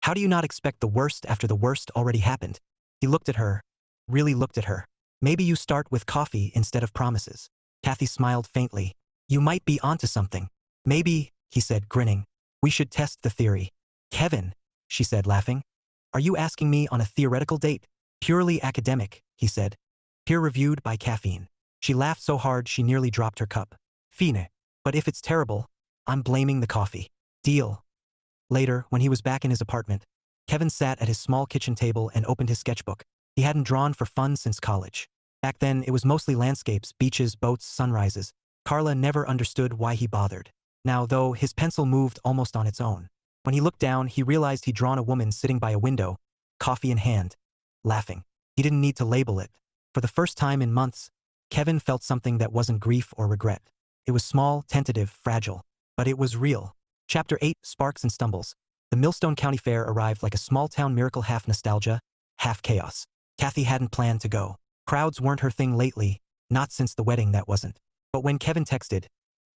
how do you not expect the worst after the worst already happened? He looked at her. Really looked at her. Maybe you start with coffee instead of promises. Cathy smiled faintly. You might be onto something. Maybe, he said, grinning. We should test the theory. Kevin, she said, laughing. Are you asking me on a theoretical date? Purely academic, he said. Peer-reviewed by caffeine. She laughed so hard she nearly dropped her cup. Fine. But if it's terrible, I'm blaming the coffee. Deal. Later, when he was back in his apartment, Kevin sat at his small kitchen table and opened his sketchbook. He hadn't drawn for fun since college. Back then, it was mostly landscapes, beaches, boats, sunrises. Carla never understood why he bothered. Now, though, his pencil moved almost on its own. When he looked down, he realized he'd drawn a woman sitting by a window, coffee in hand, laughing. He didn't need to label it. For the first time in months, Kevin felt something that wasn't grief or regret. It was small, tentative, fragile. But it was real. Chapter 8, Sparks and Stumbles. The Millstone County Fair arrived like a small-town miracle, half nostalgia, half chaos. Cathy hadn't planned to go. Crowds weren't her thing lately, not since the wedding that wasn't. But when Kevin texted,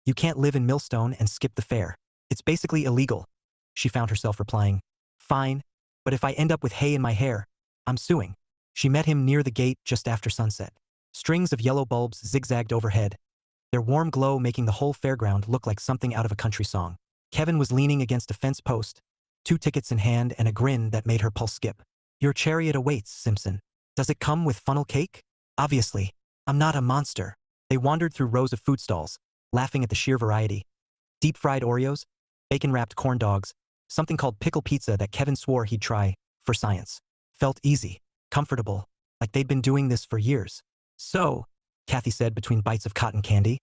You can't live in Millstone and skip the fair. It's basically illegal. She found herself replying, Fine, but if I end up with hay in my hair, I'm suing. She met him near the gate just after sunset. Strings of yellow bulbs zigzagged overhead, their warm glow making the whole fairground look like something out of a country song. Kevin was leaning against a fence post, 2 tickets in hand and a grin that made her pulse skip. Your chariot awaits, Simpson. Does it come with funnel cake? Obviously. I'm not a monster. They wandered through rows of food stalls, laughing at the sheer variety. Deep-fried Oreos, bacon-wrapped corn dogs, something called pickle pizza that Kevin swore he'd try, for science. Felt easy, comfortable, like they'd been doing this for years. So, Cathy said between bites of cotton candy,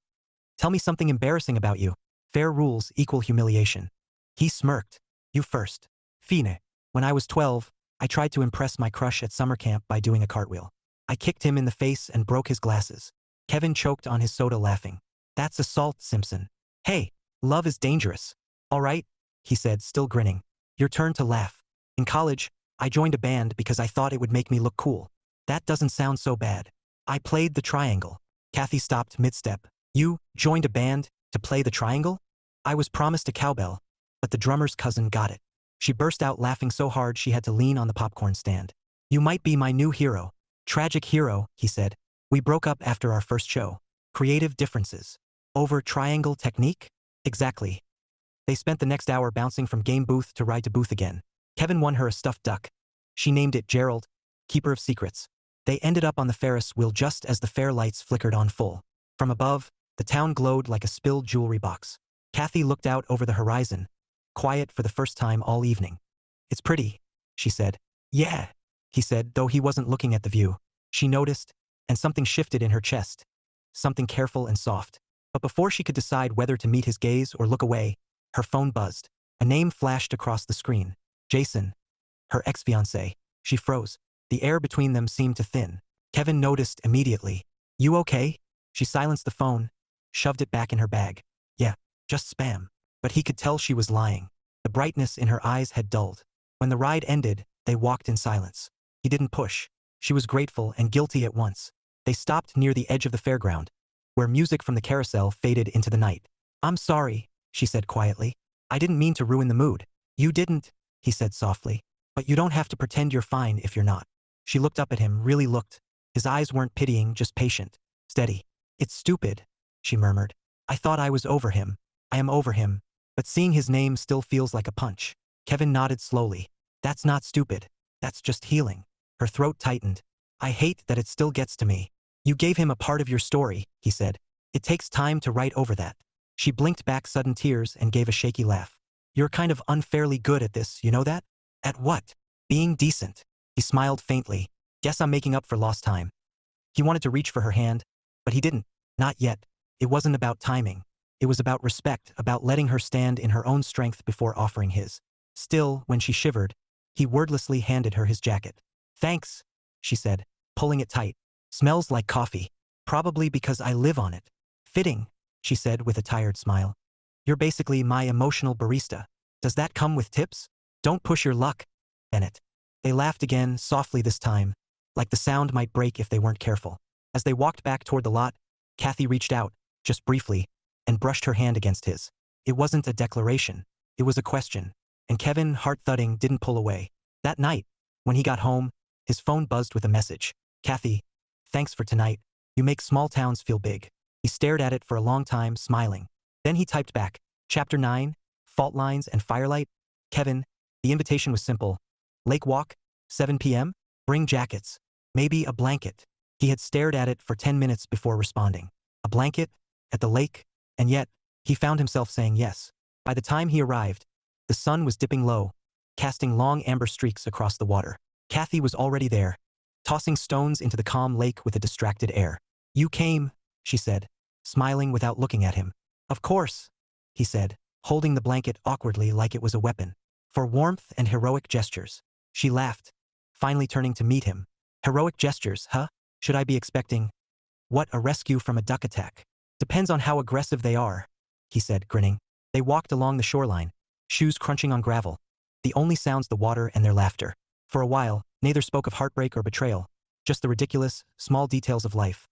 tell me something embarrassing about you. Fair rules equal humiliation. He smirked. You first. Fine. When I was 12, I tried to impress my crush at summer camp by doing a cartwheel. I kicked him in the face and broke his glasses. Kevin choked on his soda, laughing. That's assault, Simpson. Hey, love is dangerous. All right, he said, still grinning. Your turn to laugh. In college, I joined a band because I thought it would make me look cool. That doesn't sound so bad. I played the triangle. Cathy stopped mid-step. You joined a band to play the triangle? I was promised a cowbell, but the drummer's cousin got it. She burst out laughing so hard she had to lean on the popcorn stand. You might be my new hero. Tragic hero, he said. We broke up after our first show. Creative differences. Over triangle technique? Exactly. They spent the next hour bouncing from game booth to ride to booth again. Kevin won her a stuffed duck. She named it Gerald, keeper of secrets. They ended up on the Ferris wheel just as the fair lights flickered on full. From above, the town glowed like a spilled jewelry box. Cathy looked out over the horizon, quiet for the first time all evening. It's pretty, she said. Yeah, he said, though he wasn't looking at the view. She noticed, and something shifted in her chest. Something careful and soft. But before she could decide whether to meet his gaze or look away, her phone buzzed. A name flashed across the screen. Jason. Her ex-fiancé. She froze. The air between them seemed to thin. Kevin noticed immediately. You okay? She silenced the phone, shoved it back in her bag. Yeah, just spam. But he could tell she was lying. The brightness in her eyes had dulled. When the ride ended, they walked in silence. He didn't push. She was grateful and guilty at once. They stopped near the edge of the fairground, where music from the carousel faded into the night. I'm sorry, she said quietly. I didn't mean to ruin the mood. You didn't, he said softly. But you don't have to pretend you're fine if you're not. She looked up at him, really looked. His eyes weren't pitying, just patient. Steady. It's stupid, she murmured. I thought I was over him. I am over him. But seeing his name still feels like a punch. Kevin nodded slowly. That's not stupid. That's just healing. Her throat tightened. I hate that it still gets to me. You gave him a part of your story, he said. It takes time to write over that. She blinked back sudden tears and gave a shaky laugh. You're kind of unfairly good at this, you know that? At what? Being decent. He smiled faintly. Guess I'm making up for lost time. He wanted to reach for her hand, but he didn't. Not yet. It wasn't about timing. It was about respect, about letting her stand in her own strength before offering his. Still, when she shivered, he wordlessly handed her his jacket. Thanks, she said, pulling it tight. Smells like coffee. Probably because I live on it. Fitting, she said with a tired smile. You're basically my emotional barista. Does that come with tips? Don't push your luck, Bennet. They laughed again, softly this time, like the sound might break if they weren't careful. As they walked back toward the lot, Cathy reached out, just briefly, and brushed her hand against his. It wasn't a declaration. It was a question. And Kevin, heart thudding, didn't pull away. That night, when he got home, his phone buzzed with a message. Cathy, thanks for tonight. You make small towns feel big. He stared at it for a long time, smiling. Then he typed back. Chapter 9, Fault Lines and Firelight. Kevin, the invitation was simple. Lake walk, 7 p.m., bring jackets. Maybe a blanket. He had stared at it for 10 minutes before responding. A blanket? At the lake? And yet, he found himself saying yes. By the time he arrived, the sun was dipping low, casting long amber streaks across the water. Cathy was already there, tossing stones into the calm lake with a distracted air. You came, she said, smiling without looking at him. Of course, he said, holding the blanket awkwardly like it was a weapon. For warmth and heroic gestures. She laughed, finally turning to meet him. Heroic gestures, huh? Should I be expecting? What, a rescue from a duck attack? Depends on how aggressive they are, he said, grinning. They walked along the shoreline, shoes crunching on gravel. The only sounds the water and their laughter. For a while, neither spoke of heartbreak or betrayal, just the ridiculous, small details of life.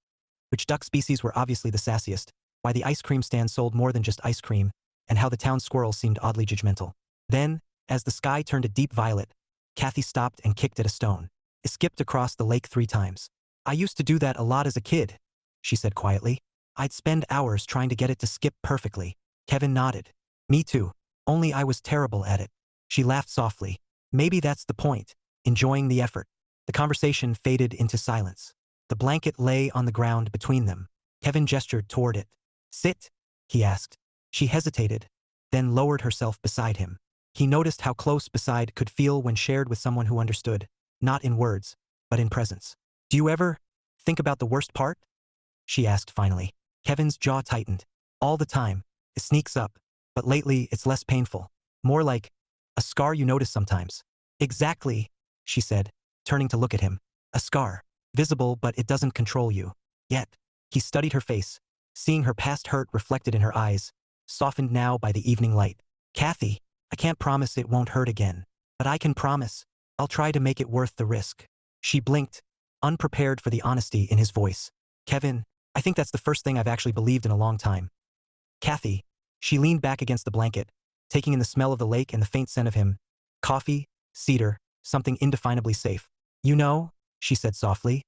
Which duck species were obviously the sassiest, why the ice cream stand sold more than just ice cream, and how the town squirrel seemed oddly judgmental. Then, as the sky turned a deep violet, Cathy stopped and kicked at a stone. It skipped across the lake 3 times. I used to do that a lot as a kid, she said quietly. I'd spend hours trying to get it to skip perfectly. Kevin nodded. Me too. Only I was terrible at it. She laughed softly. Maybe that's the point. Enjoying the effort. The conversation faded into silence. The blanket lay on the ground between them. Kevin gestured toward it. Sit, he asked. She hesitated, then lowered herself beside him. He noticed how close beside could feel when shared with someone who understood, not in words, but in presence. Do you ever think about the worst part? She asked finally. Kevin's jaw tightened. All the time. It sneaks up, but lately it's less painful. More like a scar you notice sometimes. Exactly, she said, turning to look at him. A scar. Visible, but it doesn't control you. Yet. He studied her face, seeing her past hurt reflected in her eyes, softened now by the evening light. Cathy, I can't promise it won't hurt again, but I can promise I'll try to make it worth the risk. She blinked, unprepared for the honesty in his voice. Kevin, I think that's the first thing I've actually believed in a long time. Cathy, she leaned back against the blanket, taking in the smell of the lake and the faint scent of him. Coffee, cedar, something indefinably safe. You know, she said softly,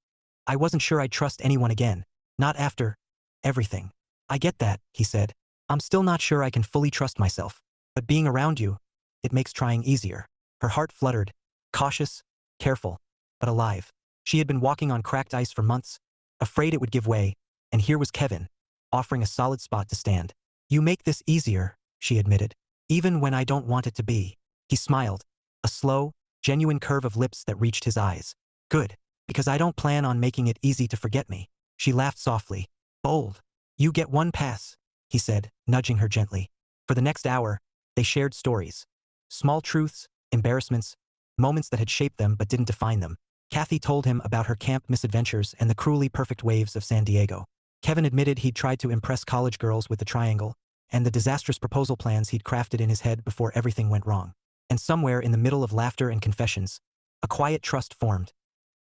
I wasn't sure I'd trust anyone again. Not after everything. I get that, he said. I'm still not sure I can fully trust myself. But being around you, it makes trying easier. Her heart fluttered, cautious, careful, but alive. She had been walking on cracked ice for months, afraid it would give way, and here was Kevin, offering a solid spot to stand. You make this easier, she admitted, even when I don't want it to be. He smiled, a slow, genuine curve of lips that reached his eyes. Good, because I don't plan on making it easy to forget me. She laughed softly. Bold. You get one pass, he said, nudging her gently. For the next hour, they shared stories. Small truths, embarrassments, moments that had shaped them but didn't define them. Cathy told him about her camp misadventures and the cruelly perfect waves of San Diego. Kevin admitted he'd tried to impress college girls with the triangle, and the disastrous proposal plans he'd crafted in his head before everything went wrong. And somewhere in the middle of laughter and confessions, a quiet trust formed.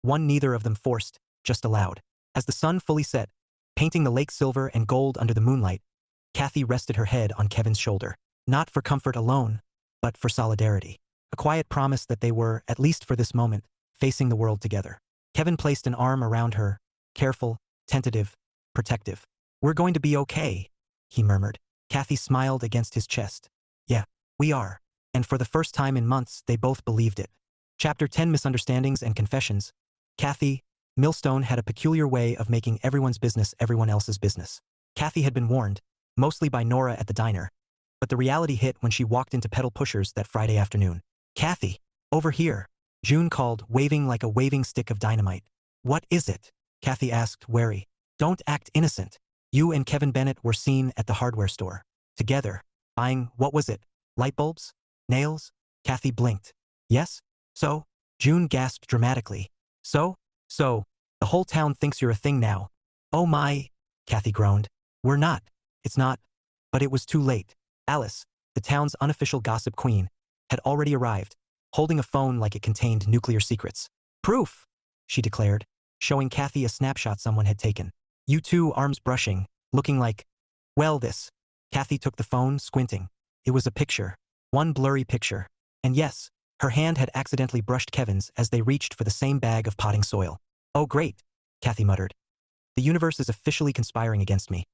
One neither of them forced, just allowed. As the sun fully set, painting the lake silver and gold under the moonlight, Cathy rested her head on Kevin's shoulder. Not for comfort alone, but for solidarity. A quiet promise that they were, at least for this moment, facing the world together. Kevin placed an arm around her, careful, tentative, protective. "We're going to be okay," he murmured. Cathy smiled against his chest. "Yeah, we are." And for the first time in months, they both believed it. Chapter 10: Misunderstandings and Confessions. Cathy, Millstone had a peculiar way of making everyone's business everyone else's business. Cathy had been warned, mostly by Nora at the diner, but the reality hit when she walked into Pedal Pushers that Friday afternoon. "Cathy, over here," June called, waving like a waving stick of dynamite. "What is it?" Cathy asked, wary. "Don't act innocent. You and Kevin Bennet were seen at the hardware store. Together. Buying, what was it? Light bulbs? Nails?" Cathy blinked. "Yes? So?" June gasped dramatically. So, the whole town thinks you're a thing now." "Oh my," Cathy groaned. "We're not. It's not." But it was too late. Alice, the town's unofficial gossip queen, had already arrived, holding a phone like it contained nuclear secrets. "Proof," she declared, showing Cathy a snapshot someone had taken. "You two, arms brushing, looking like, well, this." Cathy took the phone, squinting. It was a picture. One blurry picture. And yes, her hand had accidentally brushed Kevin's as they reached for the same bag of potting soil. "Oh great," Cathy muttered. "The universe is officially conspiring against me."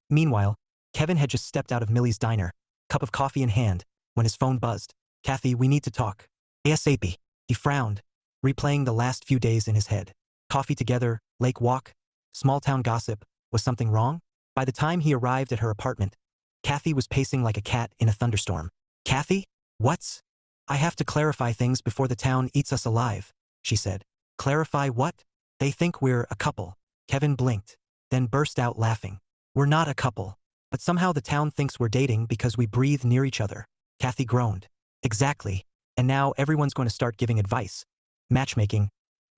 Meanwhile, Kevin had just stepped out of Millie's diner, cup of coffee in hand, when his phone buzzed. "Cathy, we need to talk. ASAP." He frowned, replaying the last few days in his head. Coffee together, lake walk, small town gossip. Was something wrong? By the time he arrived at her apartment, Cathy was pacing like a cat in a thunderstorm. "Cathy? What's?" "I have to clarify things before the town eats us alive," she said. "Clarify what?" "They think we're a couple." Kevin blinked, then burst out laughing. "We're not a couple. But somehow the town thinks we're dating because we breathe near each other." Cathy groaned. "Exactly. And now everyone's going to start giving advice. Matchmaking.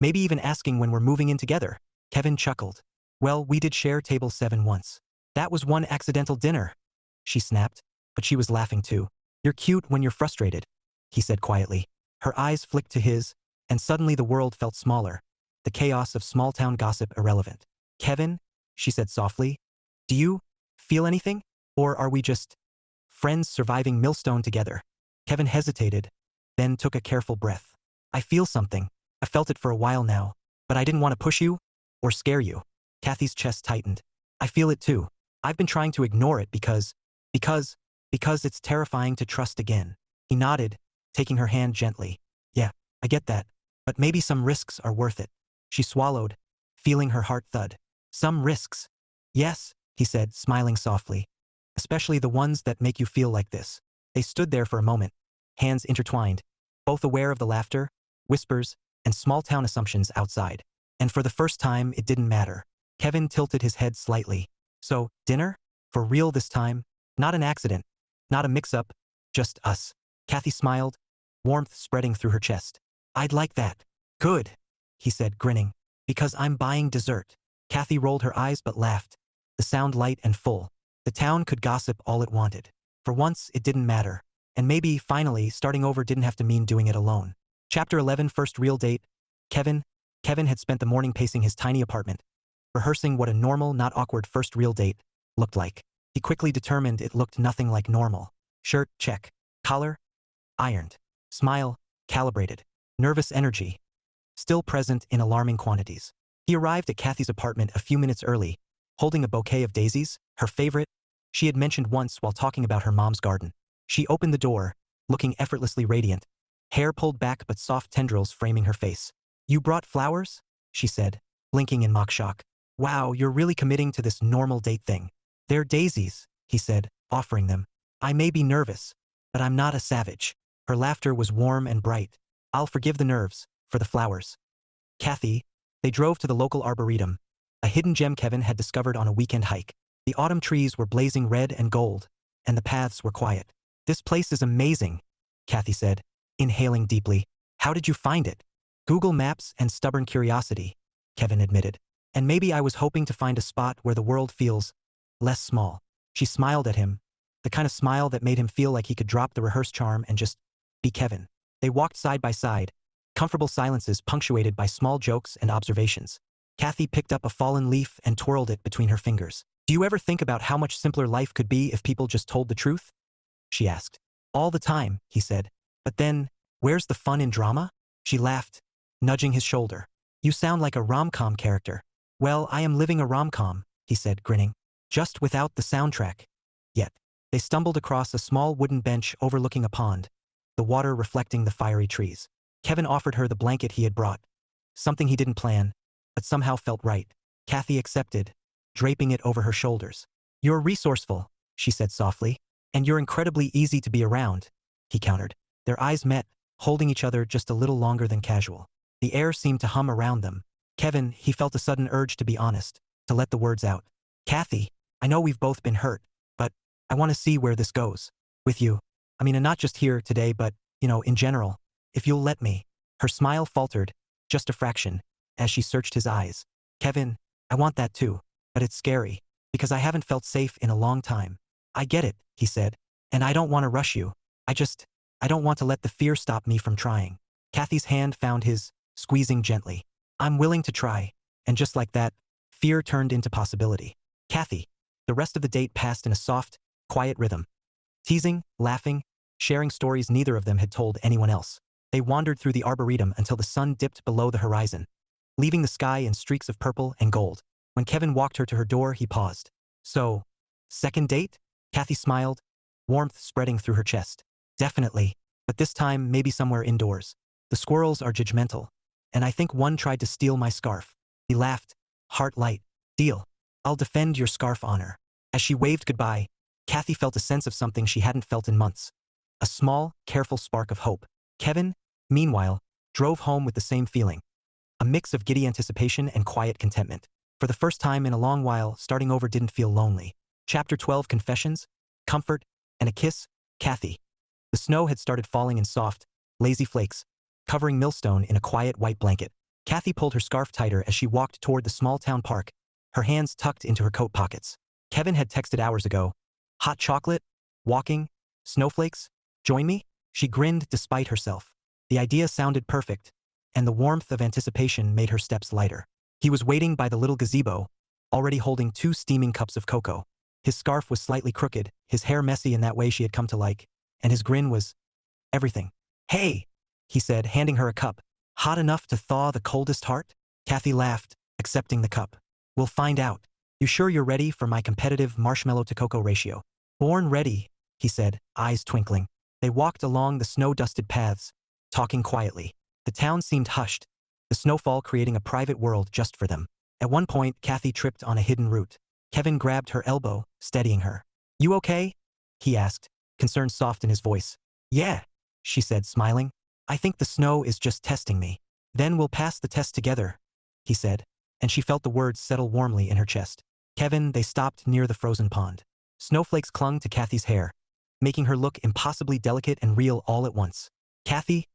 Maybe even asking when we're moving in together." Kevin chuckled. "Well, we did share table 7 once. That was one accidental dinner," she snapped, but she was laughing too. "You're cute when you're frustrated," he said quietly. Her eyes flicked to his, and suddenly the world felt smaller, the chaos of small-town gossip irrelevant. "Kevin," she said softly, "do you feel anything? Or are we just friends surviving Millstone together?" Kevin hesitated, then took a careful breath. "I feel something. I felt it for a while now, but I didn't want to push you or scare you." Cathy's chest tightened. "I feel it too. I've been trying to ignore it because it's terrifying to trust again." He nodded, taking her hand gently. "Yeah, I get that. But maybe some risks are worth it." She swallowed, feeling her heart thud. "Some risks?" "Yes," he said, smiling softly. "Especially the ones that make you feel like this." They stood there for a moment, hands intertwined, both aware of the laughter, whispers, and small-town assumptions outside. And for the first time, it didn't matter. Kevin tilted his head slightly. "So, dinner? For real this time? Not an accident. Not a mix-up. Just us." Cathy smiled, warmth spreading through her chest. "I'd like that." "Good," he said, grinning. "Because I'm buying dessert." Cathy rolled her eyes but laughed, the sound light and full. The town could gossip all it wanted. For once, it didn't matter. And maybe, finally, starting over didn't have to mean doing it alone. Chapter 11: First Real Date. Kevin had spent the morning pacing his tiny apartment, rehearsing what a normal, not awkward first real date looked like. He quickly determined it looked nothing like normal. Shirt, check. Collar, ironed. Smile, calibrated. Nervous energy, still present in alarming quantities. He arrived at Cathy's apartment a few minutes early, holding a bouquet of daisies, her favorite, she had mentioned once while talking about her mom's garden. She opened the door, looking effortlessly radiant, hair pulled back but soft tendrils framing her face. "You brought flowers?" she said, blinking in mock shock. "Wow, you're really committing to this normal date thing." "They're daisies," he said, offering them. "I may be nervous, but I'm not a savage." Her laughter was warm and bright. "I'll forgive the nerves, for the flowers." Cathy, they drove to the local arboretum, a hidden gem Kevin had discovered on a weekend hike. The autumn trees were blazing red and gold, and the paths were quiet. "This place is amazing," Cathy said, inhaling deeply. "How did you find it?" "Google Maps and stubborn curiosity," Kevin admitted. "And maybe I was hoping to find a spot where the world feels less small." She smiled at him, the kind of smile that made him feel like he could drop the rehearsed charm and just be Kevin. They walked side by side, comfortable silences punctuated by small jokes and observations. Cathy picked up a fallen leaf and twirled it between her fingers. "Do you ever think about how much simpler life could be if people just told the truth?" she asked. "All the time," he said, But then, where's the fun in drama? She laughed, nudging his shoulder. You sound like a rom-com character. Well, I am living a rom-com, he said, grinning. Just without the soundtrack. Yet, they stumbled across a small wooden bench overlooking a pond, the water reflecting the fiery trees. Kevin offered her the blanket he had brought, something he didn't plan, but somehow felt right. Cathy accepted, draping it over her shoulders. You're resourceful, she said softly, and you're incredibly easy to be around, he countered. Their eyes met, holding each other just a little longer than casual. The air seemed to hum around them. Kevin, he felt a sudden urge to be honest, to let the words out. Cathy, I know we've both been hurt, but I want to see where this goes. With you. I mean, and not just here today, but, in general. If you'll let me. Her smile faltered, just a fraction, as she searched his eyes. Kevin, I want that too, but it's scary, because I haven't felt safe in a long time. I get it, he said, and I don't want to rush you. I don't want to let the fear stop me from trying. Cathy's hand found his, squeezing gently. I'm willing to try. And just like that, fear turned into possibility. Cathy. The rest of the date passed in a soft, quiet rhythm. Teasing, laughing, sharing stories neither of them had told anyone else. They wandered through the arboretum until the sun dipped below the horizon, leaving the sky in streaks of purple and gold. When Kevin walked her to her door, he paused. So, second date? Cathy smiled, warmth spreading through her chest. Definitely, but this time maybe somewhere indoors. The squirrels are judgmental, and I think one tried to steal my scarf. He laughed, heart light. Deal. I'll defend your scarf honor. As she waved goodbye, Cathy felt a sense of something she hadn't felt in months. A small, careful spark of hope. Kevin, meanwhile, drove home with the same feeling. A mix of giddy anticipation and quiet contentment. For the first time in a long while, starting over didn't feel lonely. Chapter 12 Confessions, Comfort, and a Kiss, Cathy. The snow had started falling in soft, lazy flakes, covering Millstone in a quiet white blanket. Cathy pulled her scarf tighter as she walked toward the small town park, her hands tucked into her coat pockets. Kevin had texted hours ago. Hot chocolate? Walking? Snowflakes? Join me? She grinned despite herself. The idea sounded perfect, and the warmth of anticipation made her steps lighter. He was waiting by the little gazebo, already holding 2 steaming cups of cocoa. His scarf was slightly crooked, his hair messy in that way she had come to like, and his grin was everything. Hey, he said, handing her a cup. Hot enough to thaw the coldest heart? Cathy laughed, accepting the cup. We'll find out. You sure you're ready for my competitive marshmallow-to-cocoa ratio? Born ready, he said, eyes twinkling. They walked along the snow-dusted paths, talking quietly. The town seemed hushed, the snowfall creating a private world just for them. At one point, Cathy tripped on a hidden root. Kevin grabbed her elbow, steadying her. You okay? He asked, concern soft in his voice. Yeah, she said, smiling. I think the snow is just testing me. Then we'll pass the test together, he said, and she felt the words settle warmly in her chest. Kevin, they stopped near the frozen pond. Snowflakes clung to Cathy's hair, making her look impossibly delicate and real all at once. Cathy,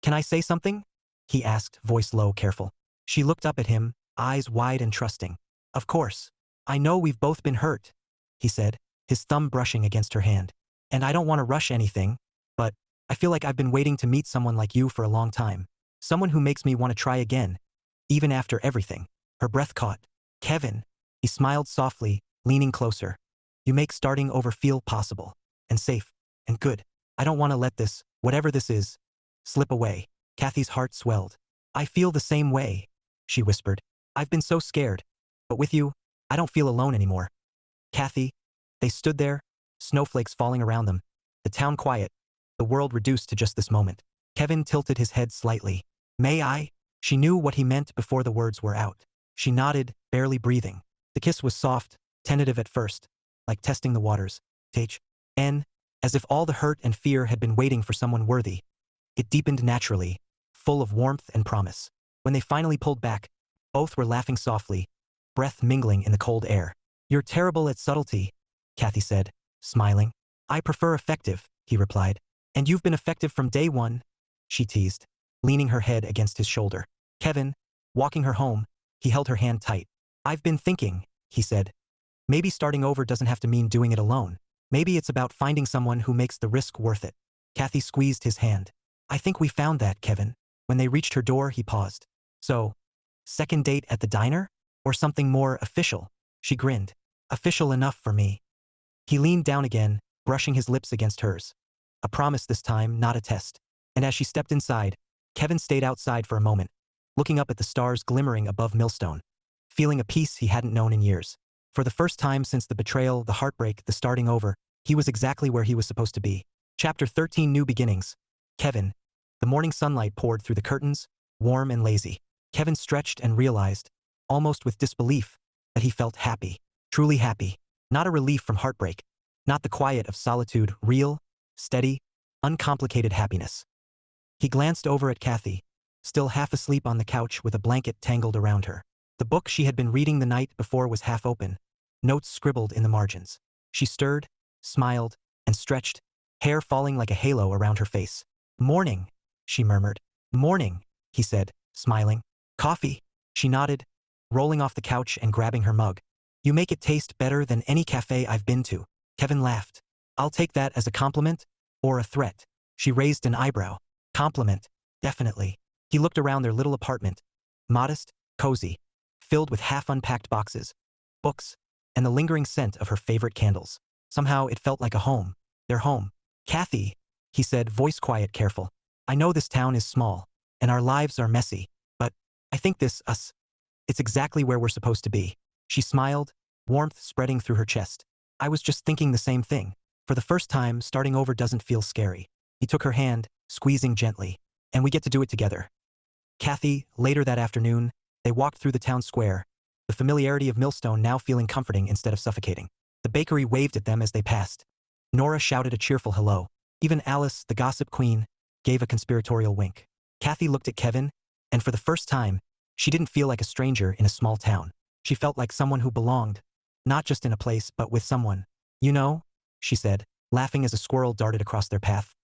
can I say something? He asked, voice low, careful. She looked up at him, eyes wide and trusting. Of course. I know we've both been hurt, he said, his thumb brushing against her hand. And I don't want to rush anything, but I feel like I've been waiting to meet someone like you for a long time. Someone who makes me want to try again, even after everything. Her breath caught. Kevin. He smiled softly, leaning closer. You make starting over feel possible, and safe, and good. I don't want to let this, whatever this is, slip away. Cathy's heart swelled. I feel the same way, she whispered. I've been so scared. But with you, I don't feel alone anymore. Cathy. They stood there, snowflakes falling around them, the town quiet, the world reduced to just this moment. Kevin tilted his head slightly. May I? She knew what he meant before the words were out. She nodded, barely breathing. The kiss was soft, tentative at first, like testing the waters. As if all the hurt and fear had been waiting for someone worthy. It deepened naturally, full of warmth and promise. When they finally pulled back, both were laughing softly, breath mingling in the cold air. You're terrible at subtlety, Cathy said, smiling. I prefer effective, he replied. And you've been effective from day one, she teased, leaning her head against his shoulder. Kevin, walking her home, he held her hand tight. I've been thinking, he said. Maybe starting over doesn't have to mean doing it alone. Maybe it's about finding someone who makes the risk worth it. Cathy squeezed his hand. I think we found that, Kevin. When they reached her door, he paused. So, second date at the diner? Or something more official? She grinned. Official enough for me. He leaned down again, brushing his lips against hers. A promise this time, not a test. And as she stepped inside, Kevin stayed outside for a moment, looking up at the stars glimmering above Millstone, feeling a peace he hadn't known in years. For the first time since the betrayal, the heartbreak, the starting over, he was exactly where he was supposed to be. Chapter 13, New Beginnings. Kevin. The morning sunlight poured through the curtains, warm and lazy. Kevin stretched and realized, almost with disbelief, that he felt happy. Truly happy. Not a relief from heartbreak. Not the quiet of solitude, real, steady, uncomplicated happiness. He glanced over at Cathy, still half asleep on the couch with a blanket tangled around her. The book she had been reading the night before was half open, notes scribbled in the margins. She stirred, smiled, and stretched, hair falling like a halo around her face. "Morning," she murmured. "Morning," he said, smiling. "Coffee?" She nodded, rolling off the couch and grabbing her mug. "You make it taste better than any cafe I've been to." Kevin laughed. "I'll take that as a compliment or a threat." She raised an eyebrow. "Compliment, definitely." He looked around their little apartment, modest, cozy, filled with half-unpacked boxes, books, and the lingering scent of her favorite candles. Somehow it felt like a home, their home. "Cathy," he said, voice quiet, careful. "I know this town is small, and our lives are messy, but I think it's exactly where we're supposed to be." She smiled, warmth spreading through her chest. "I was just thinking the same thing. For the first time, starting over doesn't feel scary." He took her hand, squeezing gently. "And we get to do it together." Cathy, later that afternoon, they walked through the town square, the familiarity of Millstone now feeling comforting instead of suffocating. The bakery waved at them as they passed. Nora shouted a cheerful hello. Even Alice, the gossip queen, gave a conspiratorial wink. Cathy looked at Kevin, and for the first time, she didn't feel like a stranger in a small town. She felt like someone who belonged, not just in a place but with someone. "You know," she said, laughing as a squirrel darted across their path,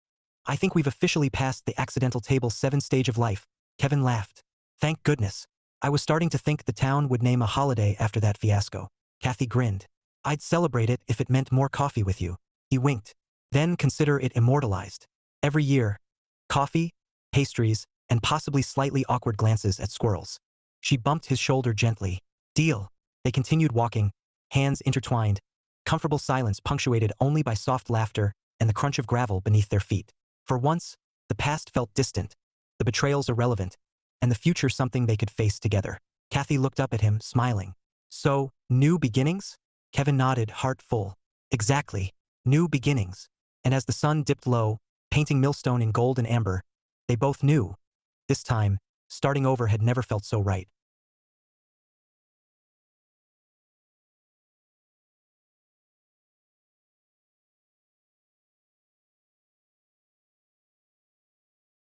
"I think we've officially passed the accidental table 7 stage of life." Kevin laughed. "Thank goodness. I was starting to think the town would name a holiday after that fiasco." Cathy grinned. "I'd celebrate it if it meant more coffee with you." He winked. "Then consider it immortalized. Every year. Coffee, pastries, and possibly slightly awkward glances at squirrels." She bumped his shoulder gently. "Deal." They continued walking, hands intertwined, comfortable silence punctuated only by soft laughter and the crunch of gravel beneath their feet. For once, the past felt distant, the betrayals irrelevant, and the future something they could face together. Cathy looked up at him, smiling. "So, new beginnings?" Kevin nodded, heart full. "Exactly. New beginnings." And as the sun dipped low, painting Millstone in gold and amber, they both knew. This time, starting over had never felt so right.